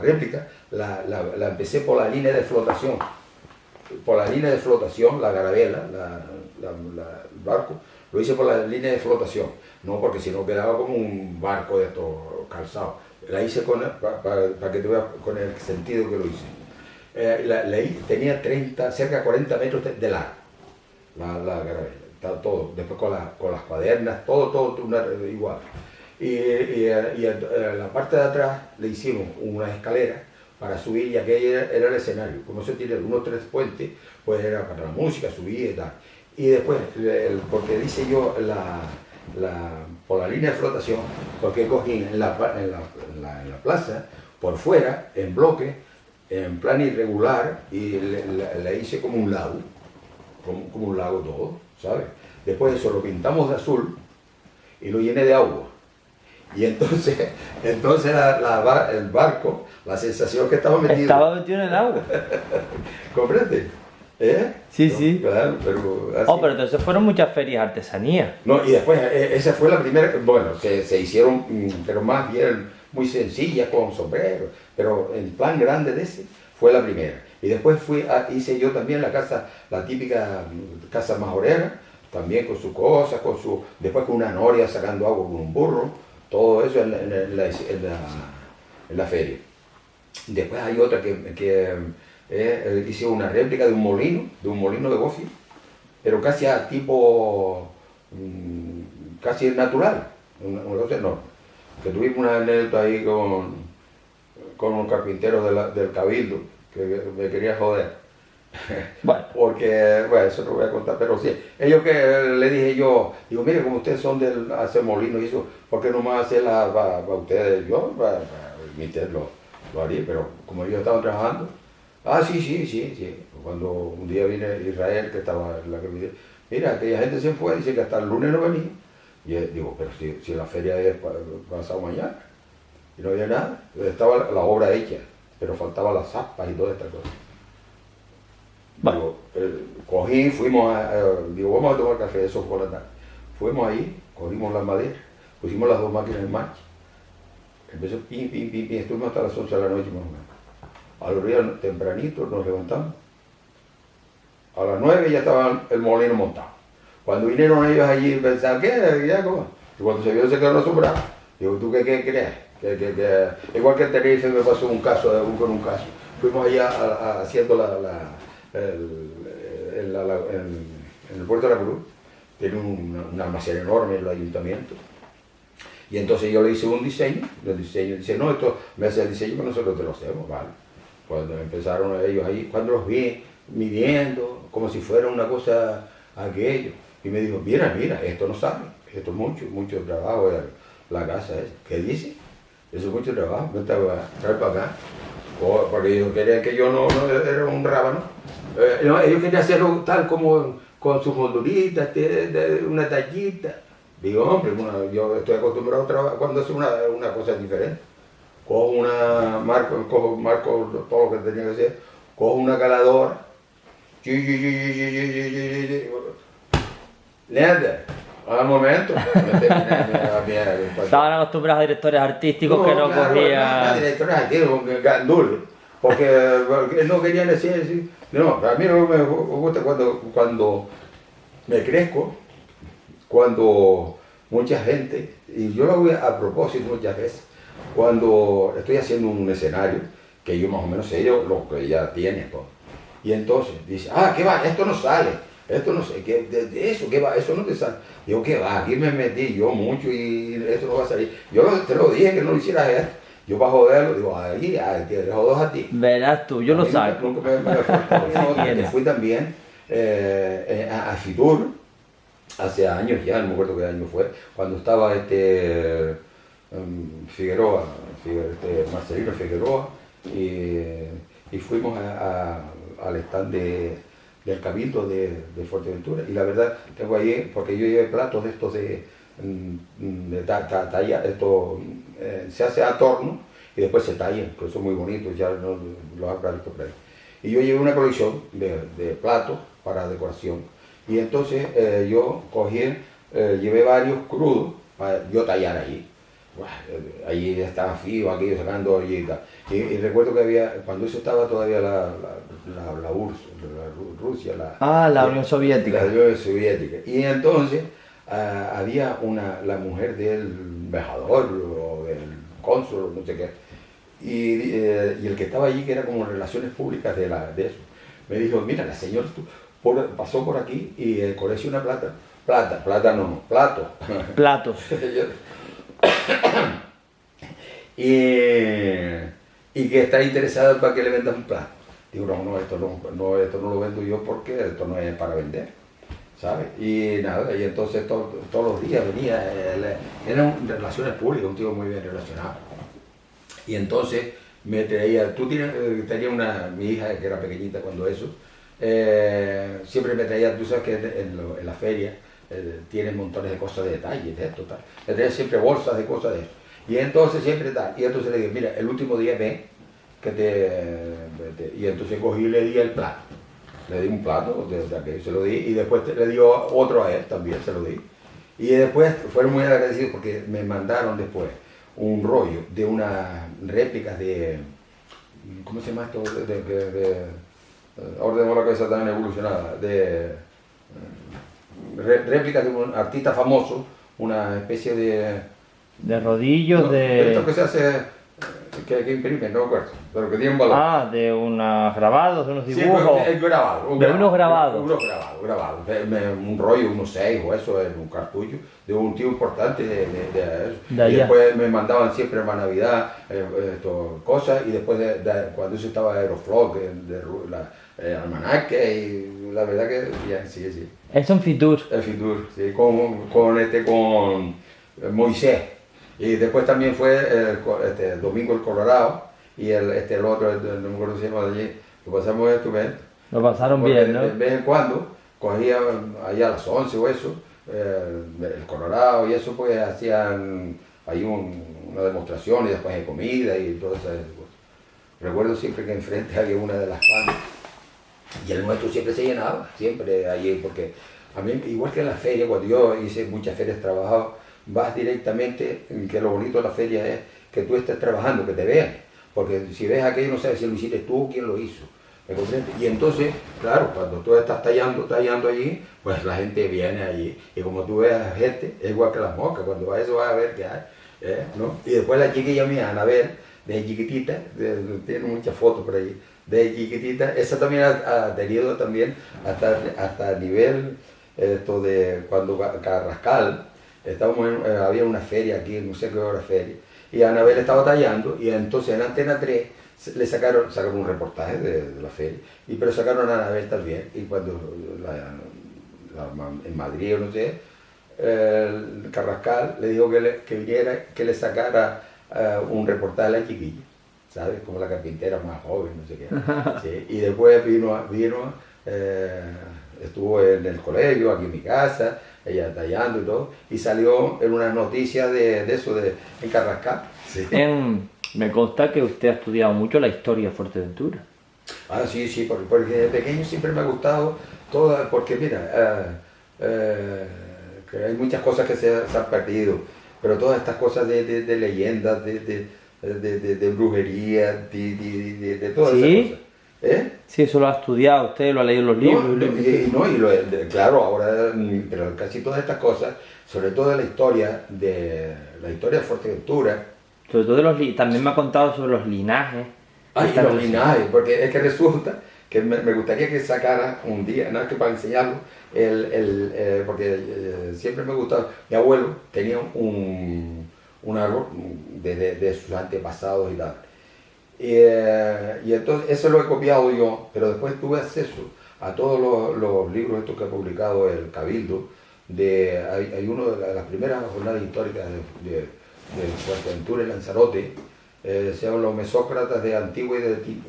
Speaker 1: réplica, la empecé por la línea de flotación. Por la línea de flotación, la carabela, el barco, lo hice por la línea de flotación, no porque si no quedaba como un barco de estos calzados. La hice para que te veas con el sentido que lo hice. Tenía cerca de 40 metros de largo, la carabela, todo, después con las cuadernas, todo igual. Y en la parte de atrás le hicimos una escalera para subir, y aquello era el escenario. Como se tiene unos 3 puentes, pues era para la música, subir y tal. Y después, porque dice yo por la línea de flotación, porque cogí en la plaza, por fuera, en bloque, en plan irregular, y le hice como un lago, como un lago todo, ¿sabes? Después de eso lo pintamos de azul y lo llené de agua. Y entonces el barco, la sensación que estaba metido...
Speaker 2: Estaba metido en el agua.
Speaker 1: ¿Comprende?
Speaker 2: Sí,
Speaker 1: No,
Speaker 2: sí.
Speaker 1: claro, pero así.
Speaker 2: Pero entonces fueron muchas ferias de artesanía.
Speaker 1: No, y después, esa fue la primera, bueno, se hicieron, pero más bien muy sencillas, con sombreros, pero en plan grande de ese, fue la primera. Y después hice yo también la típica casa majorera, también con sus cosas, después con una noria sacando agua con un burro. Todo eso en la feria. Después hay otra que hice una réplica de un molino de gofio, pero casi a tipo, casi natural, una cosa enorme. Que tuvimos una anécdota ahí con los carpinteros del Cabildo, que me quería joder.
Speaker 2: Bueno,
Speaker 1: Porque, bueno, eso no voy a contar, pero sí, ellos que le dije yo, digo, mire, como ustedes son del hacer molino y eso, ¿por qué no más hacerla para ustedes? Yo, para mi tía lo haría, pero como ellos estaban trabajando, ah, sí, sí, sí, sí. Cuando un día vine Israel, que estaba en la que me dice, mira, aquella gente se fue, dice que hasta el lunes no venía. Y yo digo, pero si la feria es pasado mañana, y no había nada, estaba la obra hecha, pero faltaban las aspas y todas estas cosas.
Speaker 2: bueno,
Speaker 1: Digo, cogí, fuimos digo, vamos a tomar café, eso fue por la tarde. Fuimos ahí, cogimos las maderas, pusimos las dos máquinas en marcha. Empezó pim, pim, pim, pim, estuvimos hasta las 11 de la noche más o menos. A los días tempranito nos levantamos. A las 9 ya estaba el molino montado. Cuando vinieron ellos allí pensaban, ¿qué? ¿Ya cómo? Y cuando se vio se quedaron asombrados. Digo, ¿tú qué crees? Igual que en Tenerife me pasó un caso, con un caso. Fuimos allá haciendo en el puerto de la Cruz, tiene un almacén enorme en el ayuntamiento. Y entonces yo le hice un diseño, dice, no, esto me hace el diseño que nosotros te lo hacemos, ¿vale? Cuando empezaron ellos ahí, cuando los vi midiendo, como si fuera una cosa aquello, y me dijo, mira, esto no sale, esto es mucho trabajo, la casa esa. ¿Qué dice? Eso es mucho trabajo, vente trae para acá. Porque ellos querían que yo no era un rábano. No, ellos querían hacerlo tal como con sus molduritas, una tallita. Digo, hombre, yo estoy acostumbrado a trabajar cuando hace una cosa diferente. Cojo marco todo lo que tenía que hacer, cojo una caladora, Leander, al momento,
Speaker 2: estaban acostumbrados a directores artísticos que no
Speaker 1: claro,
Speaker 2: cogían.
Speaker 1: directores artísticos, gandules, porque no querían decir, no, a mí no me gusta cuando me crezco, cuando mucha gente, y yo lo hago a propósito muchas veces, cuando estoy haciendo un escenario, que yo más o menos sé lo que ya tiene todo. Y entonces dice, ¿qué va? Esto no sale, esto no sé, ¿qué va? Eso no te sale. Digo, ¿qué va? Aquí me metí yo mucho y esto no va a salir. Yo te lo dije que no lo hicieras esto. Yo para joderlo, digo, ahí, te jodas a ti.
Speaker 2: Verás tú, yo lo saco.
Speaker 1: Nunca me fui también a Fitur, hace años ya, no me acuerdo qué año fue, cuando estaba Figueroa, Marcelino Figueroa, y fuimos al stand del Cabildo de Fuerteventura. Y la verdad, tengo ahí, porque yo llevé platos de estos de talla, se hace a torno y después se tallan, que son muy bonitos, ya los habrás visto por ahí. Y yo llevé una colección de platos para decoración. Y entonces yo cogí, llevé varios crudos para yo tallar allí. Allí estaba Fío, aquello sacando allí y tal. Y recuerdo que había, cuando eso estaba todavía la URSS, Rusia,
Speaker 2: la Unión Soviética.
Speaker 1: La Unión Soviética. Y entonces había la mujer del embajador o del cónsul, no sé qué. Y el que estaba allí, que era como relaciones públicas de eso, me dijo, mira, la señora pasó por aquí y colecciona una plata no, platos. y que está interesada para que le vendas un plato. Digo, no, esto no lo vendo yo porque esto no es para vender, ¿sabes? Y nada, y entonces todos los días venía, eran relaciones públicas, un tío muy bien relacionado. Y entonces me traía, tenía mi hija que era pequeñita cuando eso, siempre me traía, tú sabes que en la feria tienen montones de cosas de detalles, de esto, tal. Me traía siempre bolsas de cosas de eso. Y entonces siempre tal. Y entonces le dije, mira, el último día ven, y entonces cogí y le di el plato. Le di un plato, que se lo di, y después le dio otro a él también, se lo di. Y después fueron muy agradecidos porque me mandaron después un rollo de unas réplicas de, ¿cómo se llama esto? Ahora tenemos la cabeza tan evolucionada, réplicas de un artista famoso, una especie de
Speaker 2: rodillos,
Speaker 1: de esto que se hace que imprimen, no me acuerdo, pero que tiene un valor.
Speaker 2: Ah, de unos grabados, de unos
Speaker 1: Sí,
Speaker 2: dibujos.
Speaker 1: es grabado.
Speaker 2: De unos grabados.
Speaker 1: Unos grabados. Un rollo, unos 6 o eso, en un cartucho, de un tío importante de eso.
Speaker 2: De
Speaker 1: Y
Speaker 2: allá.
Speaker 1: después me mandaban siempre para Navidad cosas, y después cuando eso estaba Aeroflot, almanaque, y la verdad que bien, sí, sí.
Speaker 2: Es un Fitur.
Speaker 1: El Fitur, sí, con Moisés. Y después también fue Domingo el Colorado y el otro, no me acuerdo si se llama de allí, lo pasamos estupendo.
Speaker 2: Lo pasaron
Speaker 1: Porque
Speaker 2: bien, ¿no?
Speaker 1: de vez en cuando cogía ahí a las 11 o eso, el Colorado y eso, pues hacían ahí una demostración y después de comida y todas esas cosas. Recuerdo siempre que enfrente había una de las panas y el nuestro siempre se llenaba, siempre allí, porque a mí, igual que en la feria, cuando yo hice muchas ferias trabajaba, vas directamente, que lo bonito de la feria es que tú estés trabajando, que te vean, porque si ves aquello no sabes si lo hiciste tú o quién lo hizo, ¿me comprendes? Y entonces, claro, cuando tú estás tallando allí, pues la gente viene allí, y como tú ves a gente, es igual que las moscas, cuando vas a eso vas a ver qué hay, ¿no? Y después la chiquilla mía, Anabel, de chiquitita, tiene muchas fotos por ahí, de chiquitita, esa también ha tenido también hasta el nivel esto de cuando Carrascal, había una feria aquí, no sé qué hora feria, y Anabel estaba tallando, y entonces en Antena 3 le sacaron un reportaje de la feria, pero sacaron a Anabel también, y cuando en Madrid o no sé, el Carrascal le dijo que viniera, que le sacara un reportaje a la chiquilla, ¿sabes? Como la carpintera más joven, no sé qué. Sí. Y después estuvo en el colegio, aquí en mi casa, ella tallando y todo, y salió en una noticia de eso, en Carrascal. Sí.
Speaker 2: Me consta que usted ha estudiado mucho la historia de Fuerteventura.
Speaker 1: Ah, sí, sí, porque de pequeño siempre me ha gustado todo, porque mira, que hay muchas cosas que se han perdido, pero todas estas cosas de leyendas, de brujería, de todas
Speaker 2: ¿Sí?
Speaker 1: esas cosas. ¿Eh?
Speaker 2: Sí, eso lo ha estudiado usted, lo ha leído en los libros.
Speaker 1: Claro, ahora, pero casi todas estas cosas, sobre todo la historia de Fuerteventura.
Speaker 2: Sobre todo también me ha contado sobre los linajes.
Speaker 1: Ay, los linajes, porque es que resulta que me gustaría que sacara un día, nada que para enseñarlo, porque siempre me gustaba, mi abuelo tenía un árbol de sus antepasados y tal. Y entonces eso lo he copiado yo, pero después tuve acceso a todos los libros estos que ha publicado el Cabildo. Hay uno de las primeras jornadas históricas de Fuerteventura y Lanzarote, se llaman los mesócratas de Antigua y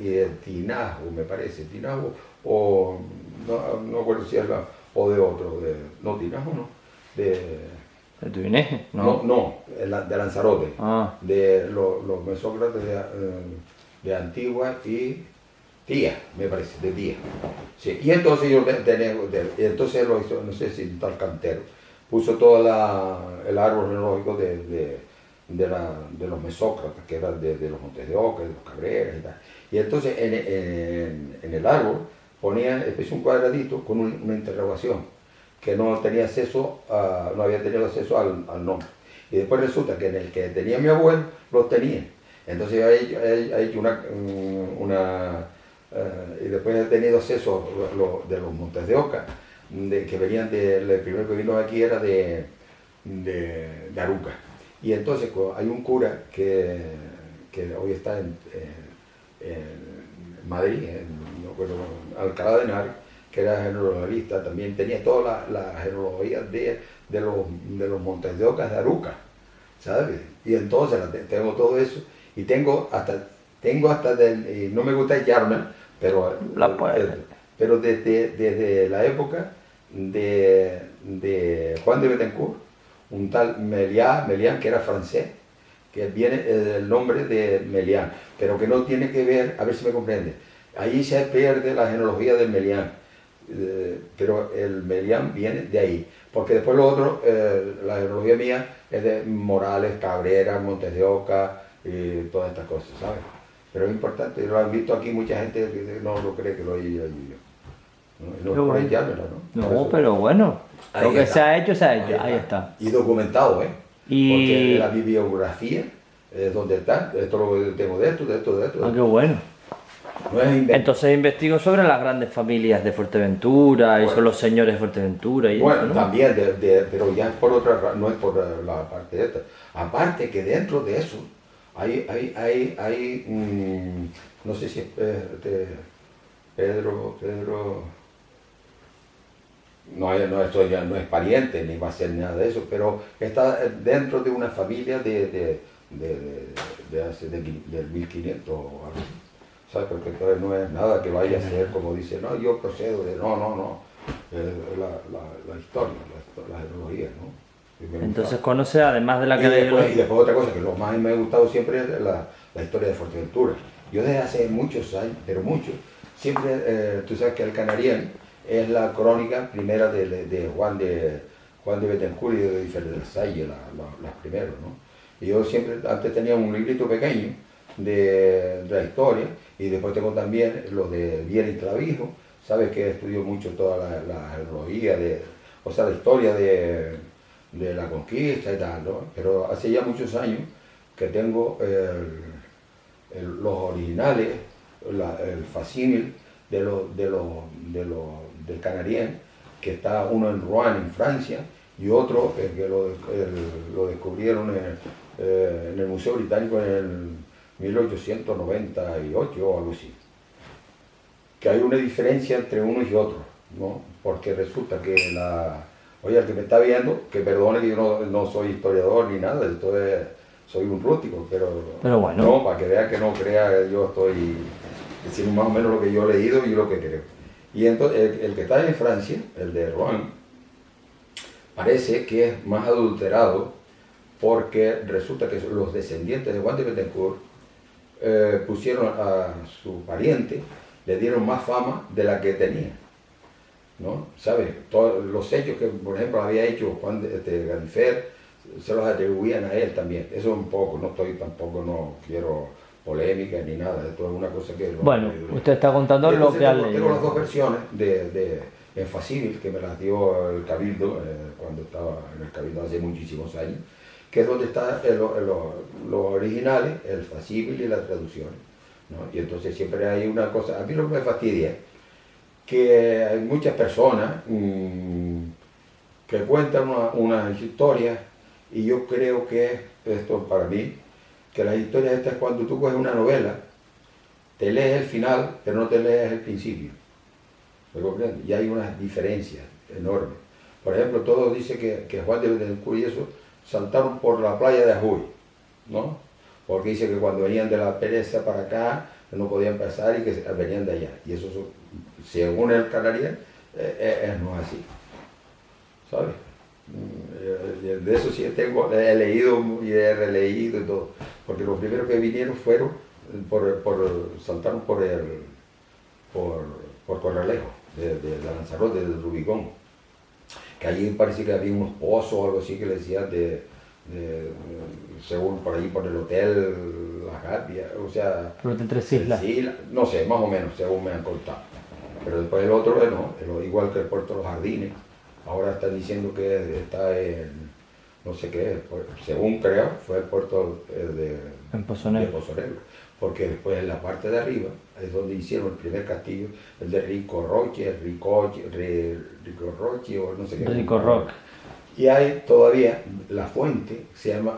Speaker 1: de Tinajos, me parece, Tinajos, o no acuerdo si era, o de otro, no, Tinajos no,
Speaker 2: ¿De Tuineje?
Speaker 1: no, de Lanzarote,
Speaker 2: Ah.
Speaker 1: de los mesócratas de Antigua y Tía, me parece, de Tía. Sí. Y entonces entonces lo hizo, no sé si un tal Cantero, puso todo el árbol genealógico de los mesócratas, que eran de los Montes de Oca, de los Cabreras y tal. Y entonces en el árbol ponía un cuadradito con una interrogación, que no tenía acceso no había tenido acceso al nombre. Y después resulta que en el que tenía mi abuelo, los tenía. Entonces he hecho y después he tenido acceso de los Montes de Oca, que venían el primero que vino aquí era de Aruca. Y entonces hay un cura que hoy está en Madrid, en Alcalá de Henares, que era genealogista, también tenía toda la genealogía de los Montes de Oca de Aruca, ¿sabes? Y entonces tengo todo eso, y tengo hasta no me gusta echármela, pero desde la época de Juan de Betancourt, un tal Melián, que era francés, que viene del nombre de Melián, pero que no tiene que ver, a ver si me comprende, ahí se pierde la genealogía del Melián, pero el Melián viene de ahí, porque después lo otro, la genealogía mía es de Morales, Cabrera, Montes de Oca y todas estas cosas, ¿sabes? Pero es importante, lo han visto aquí mucha gente que no lo cree que lo he hecho yo. No es por echármela, ¿no?
Speaker 2: No, pero bueno,
Speaker 1: Ahí
Speaker 2: lo que
Speaker 1: está.
Speaker 2: se ha hecho, ahí está.
Speaker 1: Y documentado,
Speaker 2: Y
Speaker 1: porque la bibliografía ¿Dónde está? Esto lo tengo de esto, de esto, de esto.
Speaker 2: Ah, qué bueno.
Speaker 1: No es invento.
Speaker 2: Entonces investigo sobre las grandes familias de Fuerteventura, y
Speaker 1: Bueno.
Speaker 2: son los señores de Fuerteventura y
Speaker 1: Bueno,
Speaker 2: eso, ¿no?
Speaker 1: también, pero ya es por no es por la parte de esta. Aparte que dentro de eso hay no sé si es Pedro, no es pariente ni va a ser nada de eso, pero está dentro de una familia del 1500 o algo así. ¿Sabes? Porque entonces no es nada que vaya a ser como dice, no, yo procedo de, no. La historia, la genealogía, ¿no? Y me
Speaker 2: Entonces
Speaker 1: gusta.
Speaker 2: conoce, además de la
Speaker 1: Y
Speaker 2: que
Speaker 1: después otra cosa que lo más me ha gustado siempre es la historia de Fuerteventura. Yo desde hace muchos años, pero muchos, siempre, tú sabes que el Canarién es la crónica primera de Juan de Betancourt y de Versalles, las primeras, ¿no? Y yo siempre, antes tenía un librito pequeño de la historia, y después tengo también los de Viera y Clavijo, sabes que estudió mucho toda la genealogía, o sea, la historia de la conquista y tal, ¿no? Pero hace ya muchos años que tengo los originales, el facsímil del Canarien, que está uno en Rouen, en Francia, y otro que lo descubrieron en el Museo Británico en el 1898 o algo así. Que hay una diferencia entre uno y otro, ¿no? Porque resulta que oye, el que me está viendo, que perdone que yo no soy historiador ni nada, soy un rústico, pero
Speaker 2: bueno.
Speaker 1: no, para que vea que no crea que yo estoy diciendo más o menos lo que yo he leído y lo que creo. Y entonces el que está en Francia, el de Rouen, parece que es más adulterado porque resulta que los descendientes de Juan de Betancourt pusieron a su pariente, le dieron más fama de la que tenía, ¿no? ¿Sabes? Todos los hechos que, por ejemplo, había hecho Juan de Galifer, se los atribuían a él también. Eso un poco, no quiero polémica ni nada, esto es una cosa que...
Speaker 2: Bueno, usted está contando lo que ha leído.
Speaker 1: Tengo las dos versiones en facsímil, que me las dio el Cabildo, cuando estaba en el Cabildo hace muchísimos años, que es donde están los originales, el facsímil y la traducción, ¿no? Y entonces siempre hay una cosa, a mí lo que me fastidia, que hay muchas personas que cuentan unas historias, y yo creo que esto para mí, que las historias estas es cuando tú coges una novela, te lees el final, pero no te lees el principio. ¿Me comprendes? Y hay unas diferencias enormes. Por ejemplo, todos dicen que Juan de Betancourt y eso saltaron por la playa de Ajuy, ¿no? Porque dice que cuando venían de la Pereza para acá no podían pasar y que venían de allá. Y eso, según el Canarién, no es así, ¿sabes? De eso sí he leído y he releído y todo, porque los primeros que vinieron fueron saltaron por Corralejo, de Lanzarote, de Rubicón, que allí parece que había unos pozos o algo así que le decían según por ahí por el hotel La Garbia, o sea,
Speaker 2: Por de Tres Islas.
Speaker 1: Sí, no sé, más o menos, según me han contado. Pero después el otro no, igual que el puerto de los Jardines. Ahora están diciendo que está en, no sé qué, según creo, fue el puerto
Speaker 2: En Pozonero.
Speaker 1: de Pozonero. Porque después en la parte de arriba es donde hicieron el primer castillo, el de Rico Roche o no sé qué.
Speaker 2: Rico Roque.
Speaker 1: Y hay todavía la fuente,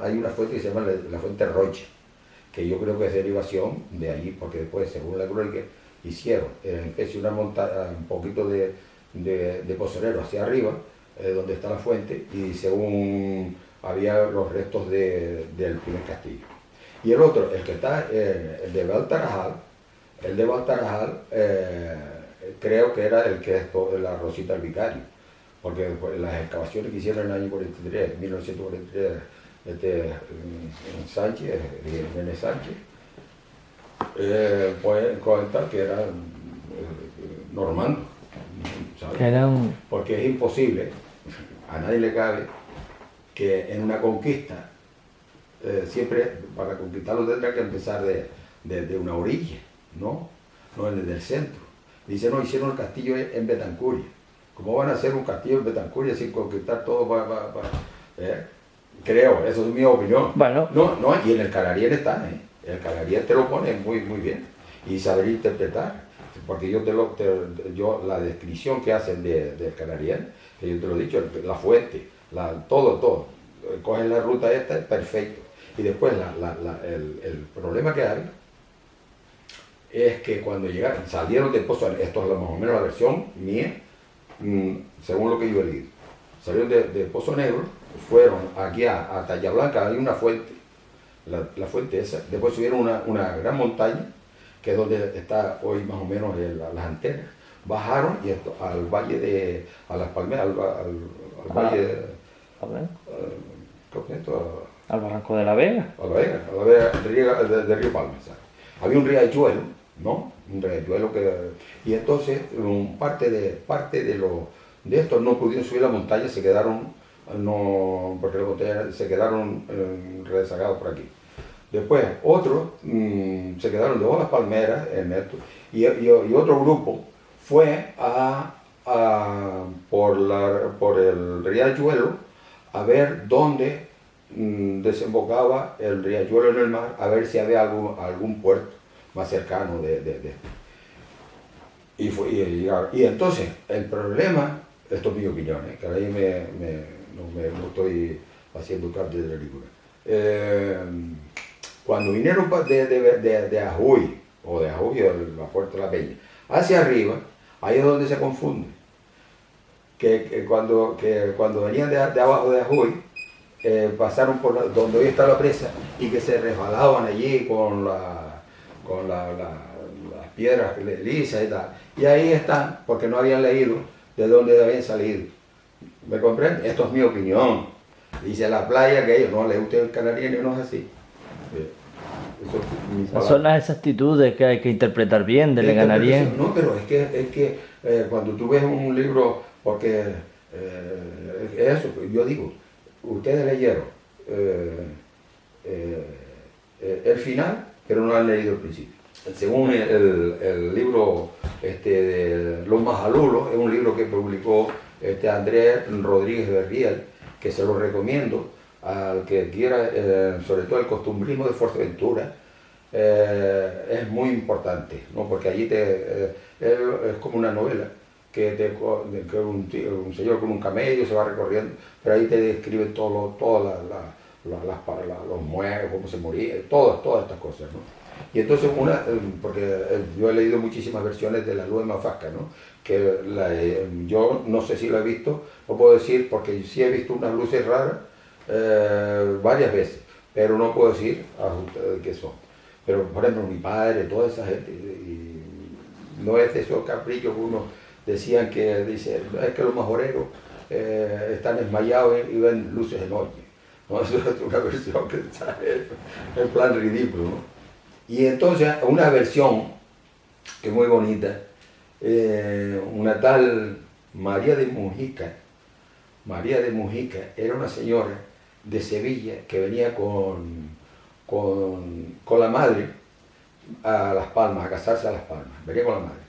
Speaker 1: hay una fuente que se llama la fuente Roche, que yo creo que es derivación de allí, porque después, según la crónica, hicieron empecé una montaña, un poquito de Pozonero hacia arriba, donde está la fuente, y según había los restos del primer castillo. Y el otro, el que está, el de Baltarajal, creo que era el que es la Rosita del Vicario, porque después, las excavaciones que hicieron en el año 43, 1943, Sánchez, Jiménez Sánchez, pueden comentar que eran normandos, ¿sabes? Porque es imposible, a nadie le cabe, que en una conquista, siempre para conquistarlo tendrá que empezar de una orilla, ¿no? No desde el centro. Dice, no, hicieron el castillo en Betancuria. ¿Cómo van a hacer un castillo en Betancuria sin conquistar todo? Creo, eso es mi opinión.
Speaker 2: Bueno.
Speaker 1: No, no, y en el Canarién está, ¿eh? El Canarién te lo pone muy, muy bien. Y saber interpretar. Porque yo la descripción que hacen del Canarién, que yo te lo he dicho, la fuente, todo. Cogen la ruta esta, es perfecto. Y después el problema que hay es que cuando salieron de Pozo, esto es más o menos la versión mía, según lo que yo he leído, salieron de Pozo Negro, fueron aquí a Talla Blanca, hay una fuente, la fuente esa, después subieron una gran montaña, que es donde está hoy más o menos las antenas, bajaron y al valle a las Palmeras, al valle ¿cómo es esto?
Speaker 2: Al Barranco de la Vega.
Speaker 1: A la Vega de Río Palma, ¿sabes? Había un riachuelo, ¿no? Un riachuelo y entonces parte de estos no pudieron subir la montaña, se quedaron, porque la montaña se quedaron rezagados por aquí. Después otros se quedaron de las palmeras en esto, y otro grupo fue por el riachuelo a ver dónde desembocaba el riachuelo en el mar, a ver si había algún puerto más cercano de esto. Y entonces el problema, esto es mi opinión, que ahí no estoy haciendo cambio de la película. Cuando vinieron de Ajuy, o de la Puerta de la Peña, hacia arriba, ahí es donde se confunde. Que cuando venían de abajo de Ajuy, pasaron por donde hoy está la presa y que se resbalaban allí con las piedras lisas y tal. Y ahí están, porque no habían leído de dónde habían salido. ¿Me comprenden? Esto es mi opinión. Dice la playa que ellos no les gusta el canarieno, no es así.
Speaker 2: Son las exactitudes que hay que interpretar bien del canarién.
Speaker 1: No, pero es que cuando tú ves un libro, porque eso, yo digo, ustedes leyeron el final, pero no han leído el principio. Según el libro de Los Majalulos, es un libro que publicó Andrés Rodríguez Berriel, que se lo recomiendo al que quiera, sobre todo el costumbrismo de Fuerteventura, es muy importante, ¿no? Porque allí es como una novela, que un señor con un camello se va recorriendo, pero ahí te describen todos los muertos, cómo se moría, todas estas cosas, ¿no? Y entonces porque yo he leído muchísimas versiones de La Luz de Mafasca, ¿no? Que yo no sé si lo he visto, no puedo decir, porque sí he visto unas luces raras varias veces, pero no puedo decir qué son. Pero por ejemplo mi padre, toda esa gente, y no es de esos caprichos que uno decían que dice, es que los majoreros están desmayados y ven luces de noche. ¿No? Eso es una versión que está en plan ridículo, ¿no? Y entonces una versión que es muy bonita, una tal María de Mujica era una señora de Sevilla que venía con la madre a Las Palmas, a casarse a Las Palmas, venía con la madre.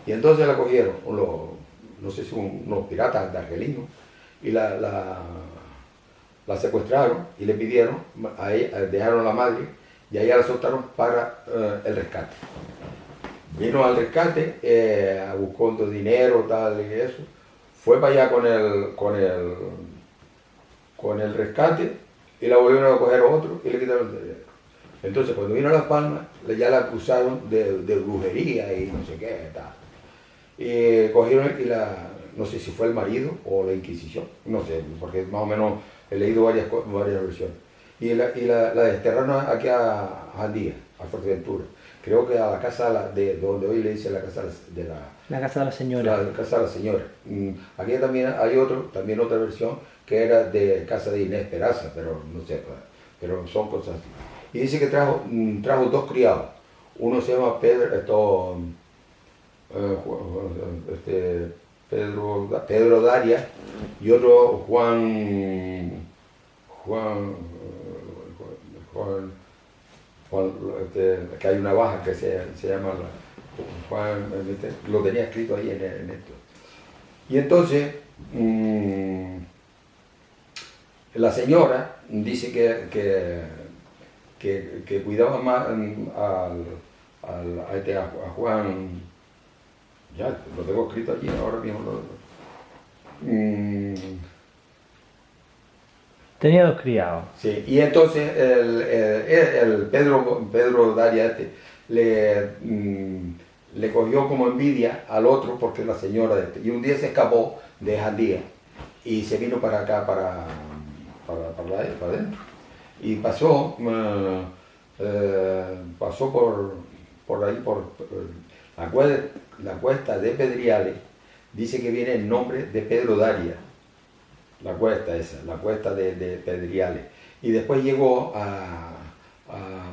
Speaker 1: Y entonces la cogieron, no sé si unos piratas de argelinos, y la secuestraron y le pidieron, a ella, dejaron a la madre, y a ella la soltaron para el rescate. Vino al rescate, buscando dinero, tal y eso, fue para allá con el rescate, y la volvieron a coger otro y le quitaron el dinero. Entonces cuando vino a Las Palmas, ya la acusaron de brujería y no sé qué, tal. Y cogieron no sé si fue el marido o la Inquisición, no sé, porque más o menos he leído varias versiones. Y la desterraron aquí a Jandía, a Fuerteventura. Creo que a la casa de donde hoy le dicen la casa de la...
Speaker 2: La casa de la señora.
Speaker 1: La casa de la señora. Aquí también hay también otra versión que era de casa de Inés Peraza, pero no sé, pero son cosas así. Y dice que trajo dos criados. Uno se llama Pedro Daria y otro Juan, que hay una baja que se llama Juan, lo tenía escrito ahí en esto. Y entonces la señora dice que cuidaba más a Juan, ya lo tengo escrito allí, ahora mismo
Speaker 2: Tenía 2 criados.
Speaker 1: sí, y entonces el Pedro Daria le cogió como envidia al otro porque la señora y un día se escapó de Jandía y se vino para acá, para adentro. Y pasó por ahí, por la cuesta de Pedriales, dice que viene el nombre de Pedro Daria, la cuesta esa, la cuesta de Pedriales. Y después llegó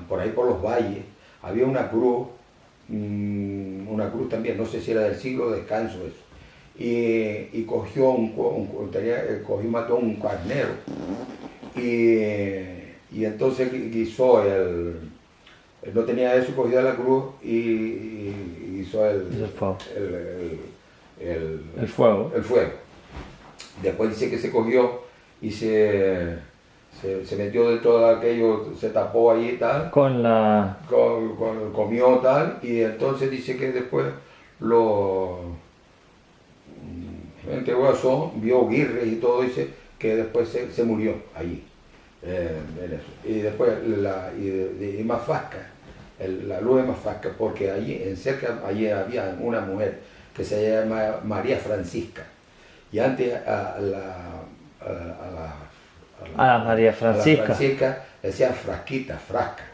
Speaker 1: por ahí por los valles, había una cruz también, no sé si era del siglo de descanso eso. Y cogió mató un carnero y entonces guisó no tenía eso, cogió la cruz y hizo el
Speaker 2: fuego.
Speaker 1: El fuego. Después dice que se cogió y se metió de todo aquello, se tapó ahí y tal. Comió tal, y entonces dice que después gente hueso vio guirres y todo, dice que después se murió allí. En eso. Y después y Mafasca, la luz de Mafasca, porque allí allí había una mujer que se llama María Francisca. Y antes a
Speaker 2: la María Francisca.
Speaker 1: A la Francisca le decían frasquita, frasca.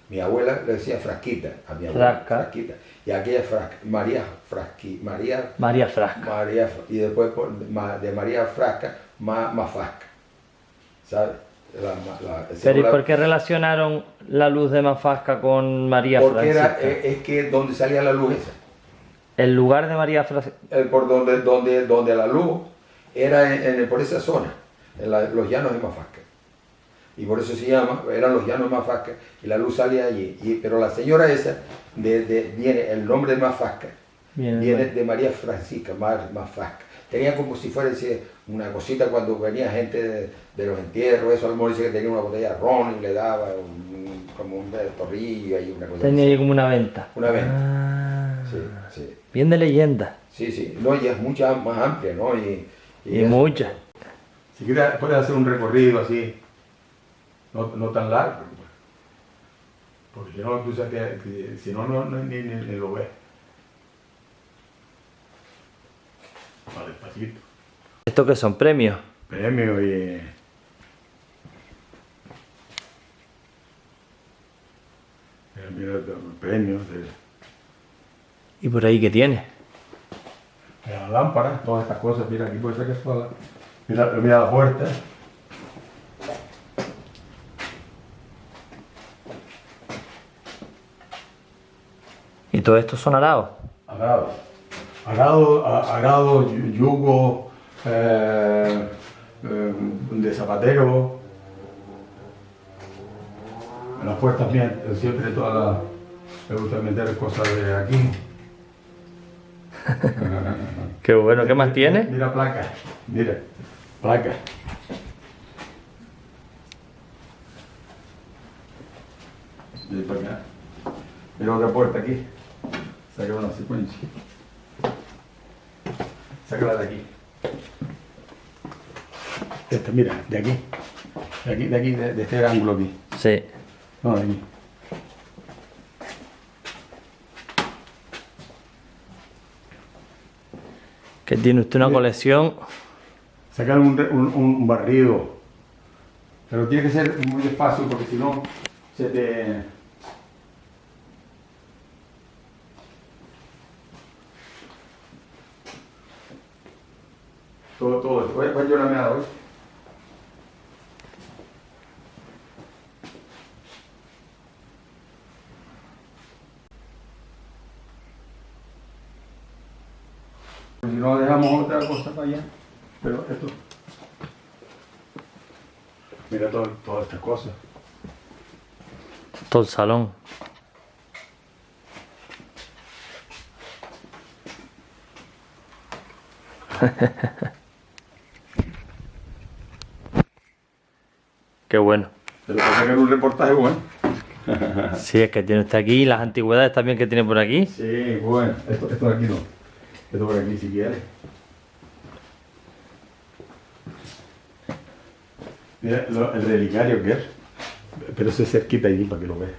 Speaker 1: Mi abuela le decía frasquita a mi abuela.
Speaker 2: Frasca.
Speaker 1: Frasquita. Y aquella María Frasca. Y después de María Frasca, Mafasca. ¿Sabes?
Speaker 2: Pero ¿y por qué relacionaron la luz de Mafasca con María Francisca?
Speaker 1: Porque es que donde salía la luz esa.
Speaker 2: El lugar de María Francisca.
Speaker 1: Por donde la luz era por esa zona, los llanos de Mafasca. Y por eso se llama, eran los llanos de Mafasca, y la luz salía allí. Pero la señora esa, viene el nombre de Mafasca, viene de María Francisca, Mafasca. Tenía como si fuera una cosita cuando venía gente de los entierros, eso, a lo mejor dice que tenía una botella de ron y le daba como un torrillo ahí, una cosa.
Speaker 2: Tenía ahí como una venta.
Speaker 1: Una venta.
Speaker 2: Ah,
Speaker 1: sí.
Speaker 2: Bien de leyenda.
Speaker 1: Sí, no, y es mucha más amplia, ¿no? Y
Speaker 2: mucha.
Speaker 1: Si quieres, puedes hacer un recorrido así, no tan largo, porque si no, tú sabes que si no, ni lo ves. Va despacito.
Speaker 2: ¿Esto qué son? ¿Premios?
Speaker 1: Premios y... Mira, premios.
Speaker 2: ¿Y por ahí qué tiene?
Speaker 1: La lámpara, todas estas cosas, mira, aquí puede ser que toda mira la puerta.
Speaker 2: ¿Y todo esto son arados?
Speaker 1: Arado, yugo, de zapatero. En las puertas bien, siempre me gusta meter cosas de aquí.
Speaker 2: Qué bueno, ¿qué más tiene?
Speaker 1: Mira placas. Mira para acá. Mira otra puerta aquí. Saca una secuencia. Sácala de aquí. Esta, mira, de aquí. De este ángulo aquí.
Speaker 2: Sí.
Speaker 1: No, de aquí.
Speaker 2: Que tiene usted una colección.
Speaker 1: Sacar un barrido. Pero tiene que ser muy despacio porque si no se te... Todo esto. ¿Cuál yo la me ha dado? Si no dejamos otra cosa para allá. Pero esto. Mira todas estas cosas.
Speaker 2: Todo el salón. Qué bueno.
Speaker 1: Pero para sacar un reportaje bueno.
Speaker 2: Sí, es que tiene usted aquí las antigüedades también que tiene por aquí.
Speaker 1: Sí, bueno. Esto aquí no. Esto por aquí si quieres. Mira el relicario que es. Pero eso es cerquita allí para que lo veas.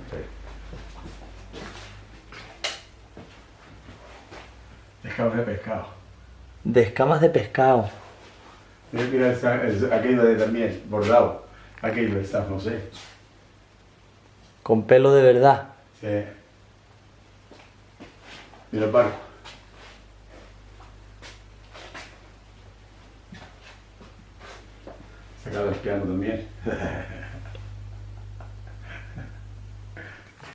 Speaker 1: Escamas de pescado.
Speaker 2: De escamas de pescado.
Speaker 1: Mira aquello de también, bordado. Aquello está, no sé.
Speaker 2: Con pelo de verdad.
Speaker 1: Sí. Mira el barco. Sacado el piano también.